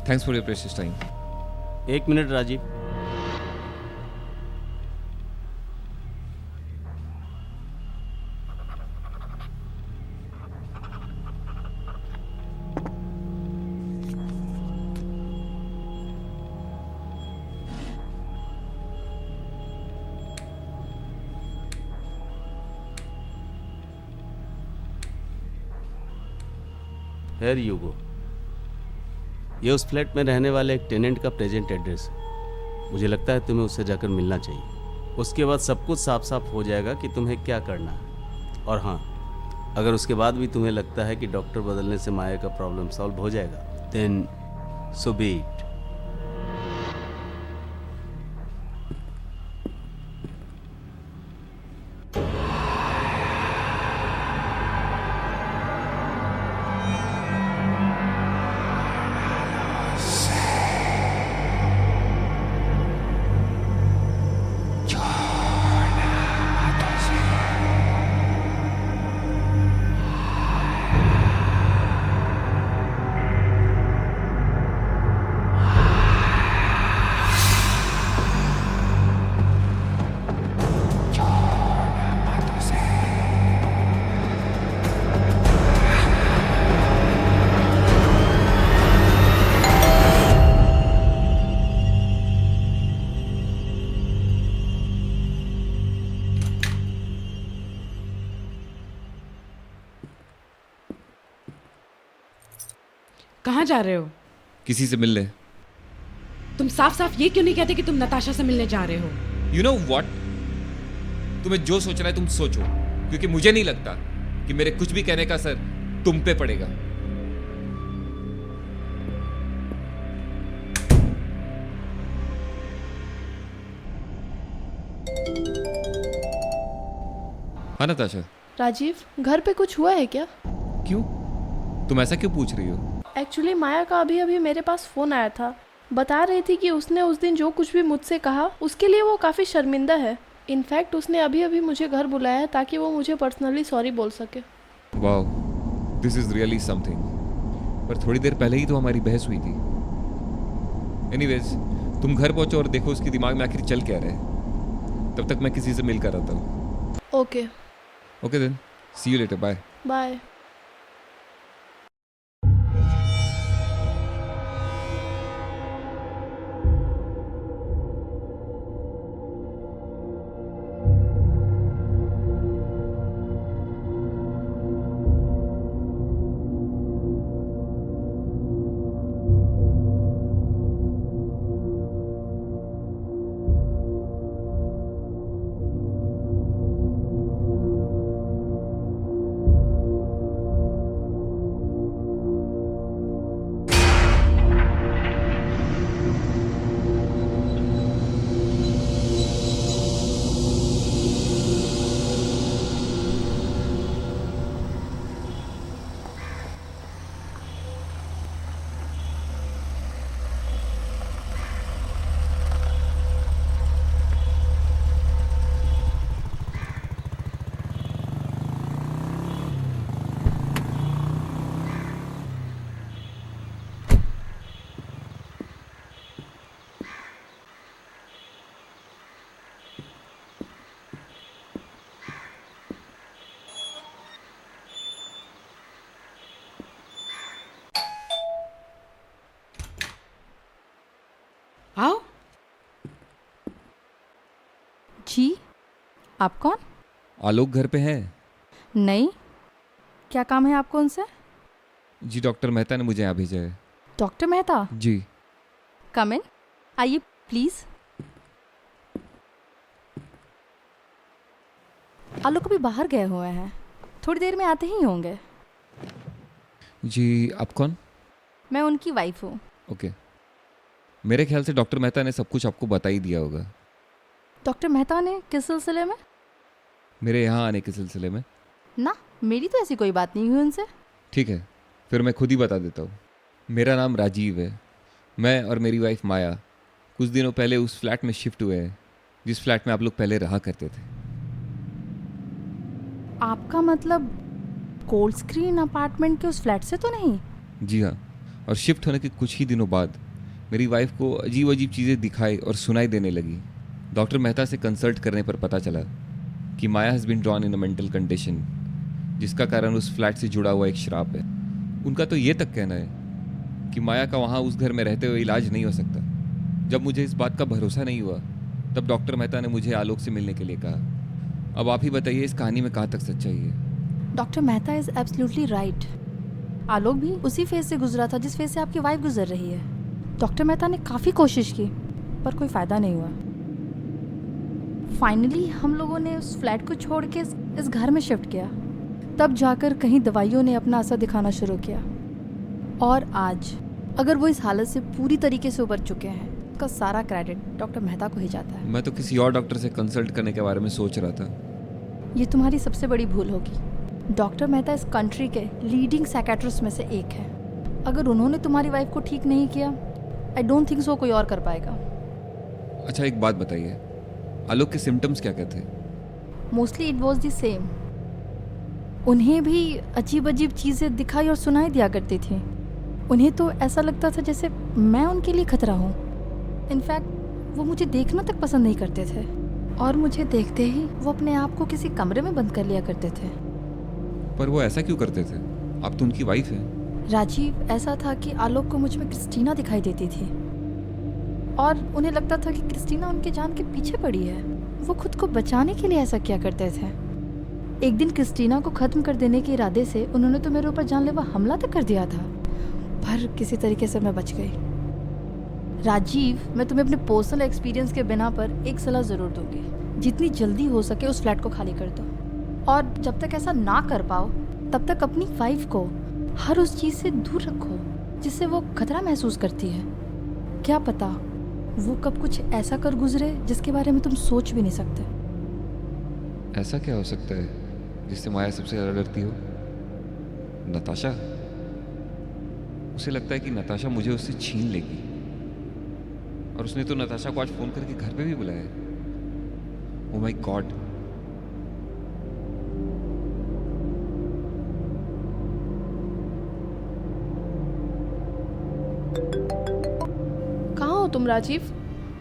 thanks for your precious time. 1 minute Rajiv. Here you go। ये उस फ्लैट में रहने वाले एक टेनेंट का प्रेजेंट एड्रेस है। मुझे लगता है तुम्हें उससे जाकर मिलना चाहिए। उसके बाद सब कुछ साफ साफ हो जाएगा कि तुम्हें क्या करना है। और हाँ, अगर उसके बाद भी तुम्हें लगता है कि डॉक्टर बदलने से माया का प्रॉब्लम सॉल्व हो जाएगा, देन सो बी इट। कहाँ जा रहे हो? किसी से मिलने। तुम साफ साफ ये क्यों नहीं कहते कि तुम नताशा से मिलने जा रहे हो? यू नो व्हाट, तुम्हें जो सोचना है तुम सोचो, क्योंकि मुझे नहीं लगता कि मेरे कुछ भी कहने का असर तुम पे पड़ेगा। हाँ नताशा। राजीव, घर पे कुछ हुआ है क्या? क्यों? तुम ऐसा क्यों पूछ रही हो? एक्चुअली माया का अभी अभी मेरे पास फ़ोन आया था। बता रही थी कि उसने उस दिन जो कुछ भी मुझसे कहा उसके लिए वो काफ़ी शर्मिंदा है। इनफैक्ट उसने अभी अभी मुझे घर बुलाया है ताकि वो मुझे पर्सनली सॉरी बोल सके। Wow, this is really something. पर थोड़ी देर पहले ही तो हमारी बहस हुई थी। एनीवेज, तुम घर पहुंचो और देखो उसके दिमाग में आखिर चल क्या रहा है। तब तक मैं किसी से मिल कर आता हूँ। Okay okay then, see you later, bye bye. आओ। जी, आप कौन? आलोक घर पे है? नहीं, क्या काम है आपको उनसे? जी, डॉक्टर मेहता ने मुझे यहाँ भेजा है। डॉक्टर मेहता? जी। कम इन, आइए प्लीज। आलोक अभी बाहर गए हुए हैं, थोड़ी देर में आते ही होंगे। जी, आप कौन? मैं उनकी वाइफ हूँ। ओके। मेरे ख्याल से डॉक्टर मेहता ने सब कुछ आपको बता ही दिया होगा। डॉक्टर मेहता ने किस सिलसिले में? मेरे यहाँ आने के सिलसिले में। ना, मेरी तो ऐसी कोई बात नहीं हुई उनसे। ठीक है, फिर मैं खुद ही बता देता हूँ। मेरा नाम राजीव है। मैं और मेरी वाइफ माया कुछ दिनों पहले उस फ्लैट में शिफ्ट हुए हैं जिस फ्लैट में आप लोग पहले रहा करते थे। आपका मतलब कोल्ड स्क्रीन अपार्टमेंट के उस फ्लैट से तो नहीं? जी हाँ, और शिफ्ट होने के कुछ ही दिनों बाद मेरी वाइफ को अजीब अजीब चीज़ें दिखाई और सुनाई देने लगी। डॉक्टर मेहता से कंसल्ट करने पर पता चला कि Maya has been drawn in a mental condition, जिसका कारण उस फ्लैट से जुड़ा हुआ एक श्राप है। उनका तो ये तक कहना है कि माया का वहाँ उस घर में रहते हुए इलाज नहीं हो सकता। जब मुझे इस बात का भरोसा नहीं हुआ तब डॉक्टर मेहता ने मुझे आलोक से मिलने के लिए कहा। अब आप ही बताइए इस कहानी में कहाँ तक सच्चाई है। Doctor Mehta is absolutely right. Alok भी उसी फेज से गुजरा था जिस फेज से आपकी वाइफ गुजर रही है। डॉक्टर मेहता ने काफ़ी कोशिश की पर कोई फ़ायदा नहीं हुआ। फाइनली हम लोगों ने उस फ्लैट को छोड़ के इस घर में शिफ्ट किया। तब जाकर कहीं दवाइयों ने अपना असर दिखाना शुरू किया और आज अगर वो इस हालत से पूरी तरीके से उबर चुके हैं, उसका सारा क्रेडिट डॉक्टर मेहता को ही जाता है। मैं तो किसी और डॉक्टर से कंसल्ट करने के बारे में सोच रहा था। ये तुम्हारी सबसे बड़ी भूल होगी। डॉक्टर मेहता इस कंट्री के लीडिंग साइकियाट्रिस्ट में से एक है। अगर उन्होंने तुम्हारी वाइफ को ठीक नहीं किया, आई डोंट थिंक सो कोई और कर पाएगा। अच्छा एक बात बताइए, आलोक के सिम्टम्स क्या क्या थे? Mostly it was the same. उन्हें भी अजीब अजीब चीज़ें दिखाई और सुनाई दिया करती थी। उन्हें तो ऐसा लगता था जैसे मैं उनके लिए खतरा हूँ। इनफैक्ट वो मुझे देखना तक पसंद नहीं करते थे और मुझे देखते ही वो अपने आप को किसी कमरे में बंद कर लिया करते थे। पर वो ऐसा क्यों करते थे? आप तो उनकी वाइफ हैं। राजीव, ऐसा था कि आलोक को मुझ में क्रिस्टीना दिखाई देती थी और उन्हें लगता था कि क्रिस्टीना उनकी जान के पीछे पड़ी है। वो खुद को बचाने के लिए ऐसा किया करते थे। एक दिन क्रिस्टीना को ख़त्म कर देने के इरादे से उन्होंने तो मेरे ऊपर जानलेवा हमला तक कर दिया था, पर किसी तरीके से मैं बच गई। राजीव, मैं तुम्हें अपने पर्सनल एक्सपीरियंस के बिना पर एक सलाह ज़रूर दूंगी। जितनी जल्दी हो सके उस फ्लैट को खाली कर दो और जब तक ऐसा ना कर पाओ तब तक अपनी वाइफ को हर उस चीज़ से दूर रखो जिससे वो खतरा महसूस करती है। क्या पता वो कब कुछ ऐसा कर गुजरे जिसके बारे में तुम सोच भी नहीं सकते। ऐसा क्या हो सकता है जिससे माया सबसे ज़्यादा डरती हो? नताशा। उसे लगता है कि नताशा मुझे उससे छीन लेगी और उसने तो नताशा को आज फ़ोन करके घर पे भी बुलाया। Oh my God. कहाँ हो तुम राजीव?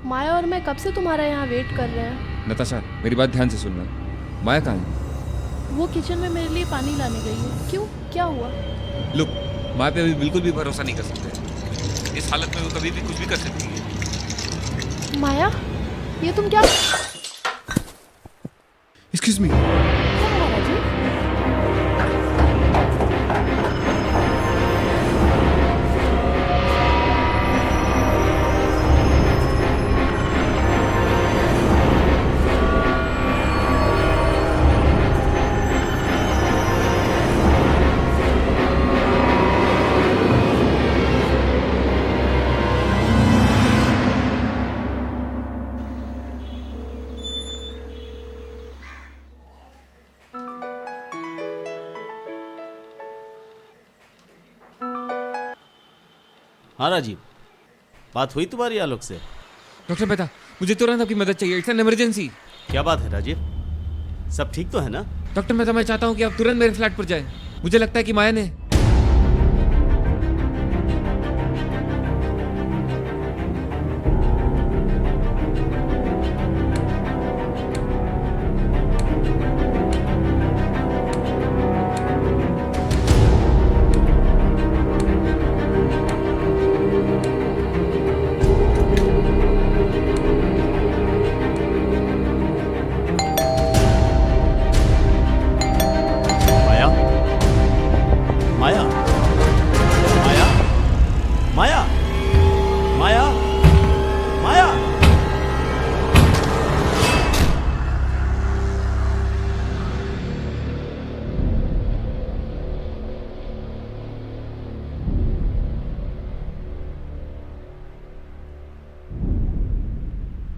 माया और मैं कब से तुम्हारा यहाँ वेट कर रहे हैं। नताशा मेरी बात ध्यान से सुनना। माया कहाँ है? वो किचन में मेरे लिए पानी लाने गई है। क्यों, क्या हुआ? लुक, माया पे अभी बिल्कुल भी भरोसा नहीं कर सकते। इस हालत में वो कभी भी कुछ भी कर सकती है। माया, ये तुम क्या? Excuse me. हाँ राजीव, बात हुई तुम्हारी आलोक से? डॉक्टर मेहता, मुझे तुरंत आपकी मदद चाहिए। It's an emergency. क्या बात है राजीव, सब ठीक तो है ना? डॉक्टर मेहता, मैं चाहता हूँ कि आप तुरंत मेरे फ्लैट पर जाएं। मुझे लगता है कि माया ने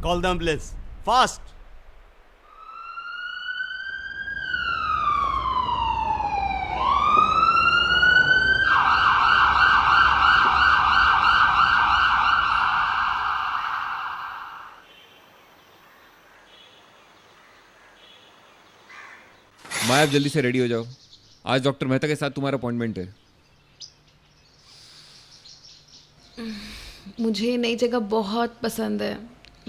Call the ambulance. Fast! माया, आप जल्दी से रेडी हो जाओ, आज डॉक्टर मेहता के साथ तुम्हारा अपॉइंटमेंट है। मुझे ये नई जगह बहुत पसंद है,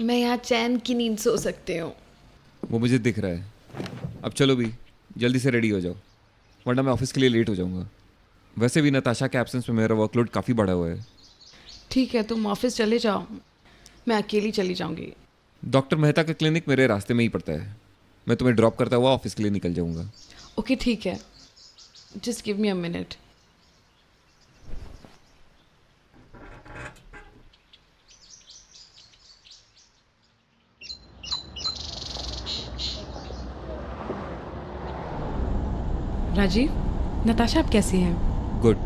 मैं यहाँ चैन की नींद सो सकती हूँ। वो मुझे दिख रहा है। अब चलो भी, जल्दी से रेडी हो जाओ, वरना मैं ऑफिस के लिए लेट हो जाऊँगा। वैसे भी नताशा के एब्सेंस में मेरा वर्कलोड काफ़ी बढ़ा हुआ है। ठीक है, तुम ऑफिस चले जाओ, मैं अकेली चली जाऊँगी। डॉक्टर मेहता का क्लिनिक मेरे रास्ते में ही पड़ता है, मैं तुम्हें ड्रॉप करता हुआ ऑफिस के लिए निकल जाऊँगा। ओके ठीक है, just give me a minute. Rajiv, Natasha आप कैसी हैं? गुड।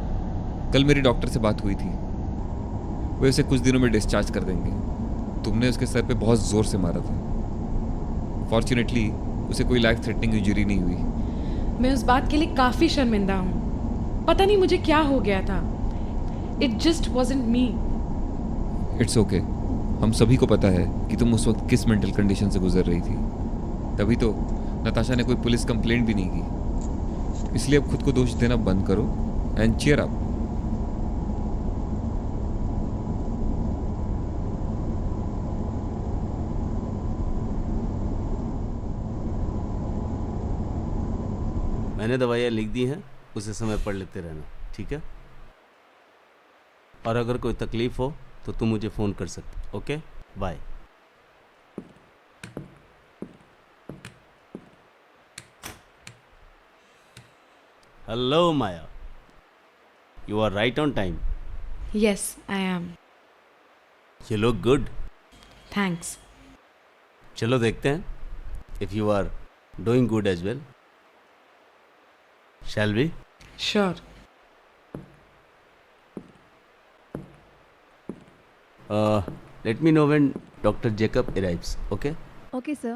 कल मेरी डॉक्टर से बात हुई थी, वे उसे कुछ दिनों में डिस्चार्ज कर देंगे। तुमने उसके सर पे बहुत ज़ोर से मारा था। फॉर्चुनेटली उसे कोई लाइफ थ्रेटनिंग इंजरी नहीं हुई। मैं उस बात के लिए काफ़ी शर्मिंदा हूँ। पता नहीं मुझे क्या हो गया था। It just wasn't me. It's okay. हम सभी को पता है कि तुम उस वक्त किस मेंटल कंडीशन से गुजर रही थी। तभी तो नताशा ने कोई पुलिस कंप्लेंट भी नहीं की। इसलिए अब खुद को दोष देना बंद करो एंड चीयर अप। मैंने दवाइयाँ लिख दी हैं, उसे समय पढ़ लेते रहना, ठीक है? और अगर कोई तकलीफ हो तो तुम मुझे फ़ोन कर सकते। Okay, bye. Hello Maya, you are right on time. Yes, I am. You look good. Thanks. चलो देखते हैं if you are doing good as well. Shall we? Sure. Let me know when Dr. Jacob arrives, okay? Okay, sir.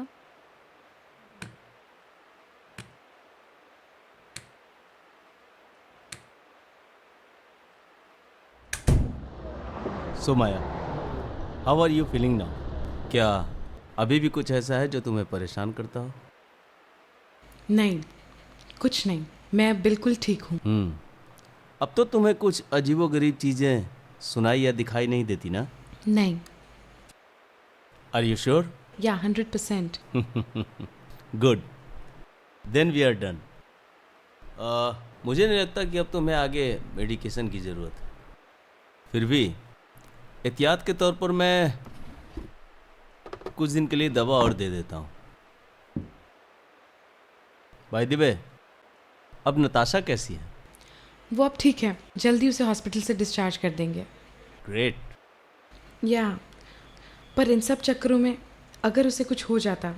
So Maya, how are you feeling now? क्या अभी भी कुछ ऐसा है जो तुम्हें परेशान करता हो? नहीं, कुछ नहीं, मैं बिल्कुल ठीक हूँ। अब तो तुम्हें कुछ अजीबोगरीब चीजें सुनाई या दिखाई नहीं देती ना? नहीं। Are you sure? Yeah, 100%. Good. Then we are done. मुझे नहीं लगता कि अब तुम्हें आगे मेडिकेशन की ज़रूरत है। फिर भी एहतियात के तौर पर मैं कुछ दिन के लिए दवा और दे देता हूँ। बाय द वे, अब नताशा कैसी है? वो अब ठीक है, जल्दी उसे हॉस्पिटल से डिस्चार्ज कर देंगे। ग्रेट। या पर इन सब चक्करों में अगर उसे कुछ हो जाता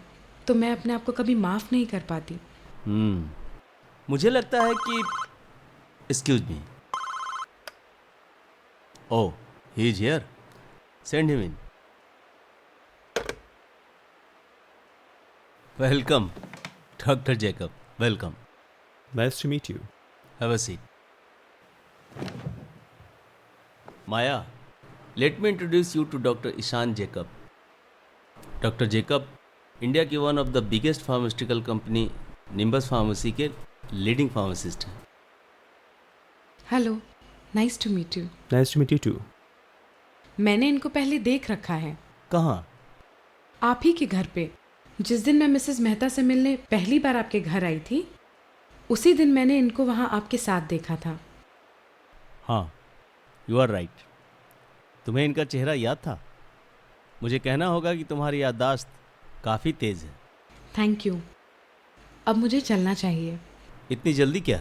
तो मैं अपने आप को कभी माफ़ नहीं कर पाती। मुझे लगता है कि excuse me. Oh, he is here. Send him in. Welcome doctor Jacob, welcome. Nice to meet you. Have a seat. Maya, let me introduce you to Dr. Ishan Jacob. Dr. Jacob, India की one of the biggest pharmaceutical company Nimbus pharmacy के leading pharmacist हैं। Hello, nice to meet you. Nice to meet you too. मैंने इनको पहले देख रखा है। कहाँ? आप ही के घर पे। जिस दिन मैं मिसेस मेहता से मिलने पहली बार आपके घर आई थी, उसी दिन मैंने इनको वहाँ आपके साथ देखा था। हाँ, यू आर राइट। तुम्हें इनका चेहरा याद था? मुझे कहना होगा कि तुम्हारी याददाश्त काफ़ी तेज़ है। Thank you. अब मुझे चलना चाहिए। इतनी जल्दी क्या?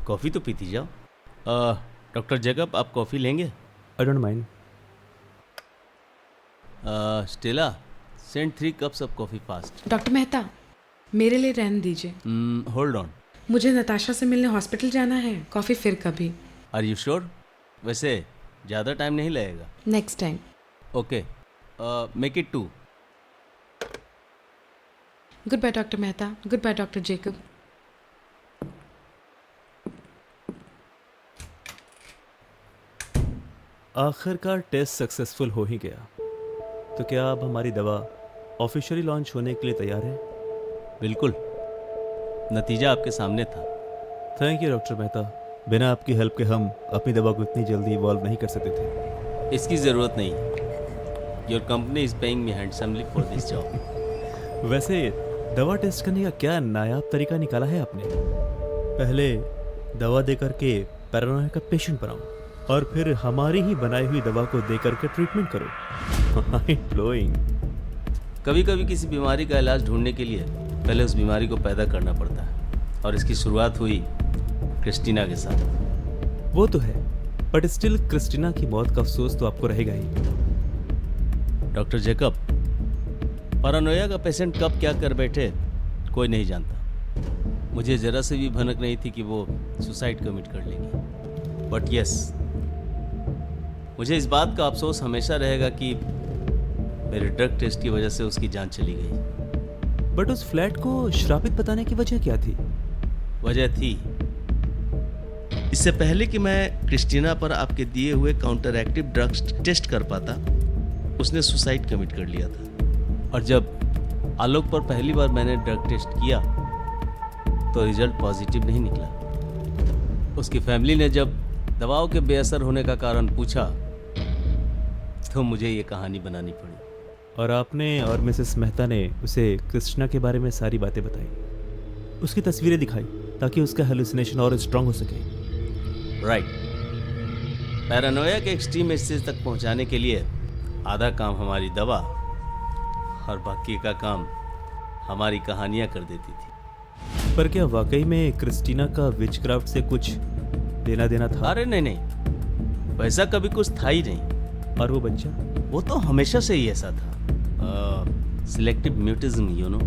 कॉफ़ी तो पीती जाओ। डॉक्टर जैकब, आप कॉफ़ी लेंगे? I don't mind. Stella, send 3 cups of coffee fast. Doctor Mehta, मेरे लिए रहने दीजिए। Hold on. मुझे नताशा से मिलने हॉस्पिटल जाना है, कॉफ़ी फिर कभी। Are you sure? वैसे ज़्यादा टाइम नहीं लगेगा। Next time. Okay, make it 2। Goodbye doctor Mehta. Goodbye doctor Jacob. आखिरकार टेस्ट सक्सेसफुल हो ही गया। तो क्या अब हमारी दवा ऑफिशियली लॉन्च होने के लिए तैयार है? बिल्कुल। नतीजा आपके सामने था। थैंक यू डॉक्टर मेहता, बिना आपकी हेल्प के हम अपनी दवा को इतनी जल्दी इवॉल्व नहीं कर सकते थे। इसकी ज़रूरत नहीं। Your company is paying me handsomely for this job. वैसे दवा टेस्ट करने का क्या नायाब तरीका निकाला है आपने? पहले दवा दे करके पैरानोया का पेशेंट बनाओ और फिर हमारी ही बनाई हुई दवा को दे करके ट्रीटमेंट करो। Mind blowing. कभी कभी किसी बीमारी का इलाज ढूंढने के लिए पहले उस बीमारी को पैदा करना पड़ता है, और इसकी शुरुआत हुई क्रिस्टीना के साथ। वो तो है, बट स्टिल क्रिस्टीना की मौत का अफसोस तो आपको रहेगा ही। डॉक्टर जैकब, पैरानोया का पेशेंट कब क्या कर बैठे कोई नहीं जानता। मुझे जरा से भी भनक नहीं थी कि वो सुसाइड कमिट कर लेगी। बट यस, मुझे इस बात का अफसोस हमेशा रहेगा कि मेरे ड्रग टेस्ट की वजह से उसकी जान चली गई। बट उस फ्लैट को श्रापित बताने की वजह क्या थी? वजह थी, इससे पहले कि मैं क्रिस्टीना पर आपके दिए हुए काउंटर एक्टिव ड्रग्स टेस्ट कर पाता, उसने सुसाइड कमिट कर लिया था। और जब आलोक पर पहली बार मैंने ड्रग टेस्ट किया तो रिजल्ट पॉजिटिव नहीं निकला। उसकी फैमिली ने जब दवाओं के बेअसर होने का कारण पूछा तो मुझे ये कहानी बनानी पड़ी। और आपने और मिसेस मेहता ने उसे क्रिस्टीना के बारे में सारी बातें बताई, उसकी तस्वीरें दिखाई ताकि उसका हेलुसिनेशन और स्ट्रांग हो सके। राइट। पैरानोया के एक्सट्रीम स्टेज तक पहुंचाने के लिए आधा काम हमारी दवा और बाकी का काम हमारी कहानियां कर देती थी। पर क्या वाकई में क्रिस्टीना का विचक्राफ्ट से कुछ देना देना था? अरे नहीं, वैसा कभी कुछ था ही नहीं। और वो बच्चा? वो तो हमेशा से ही ऐसा था। Selective mutism, you know.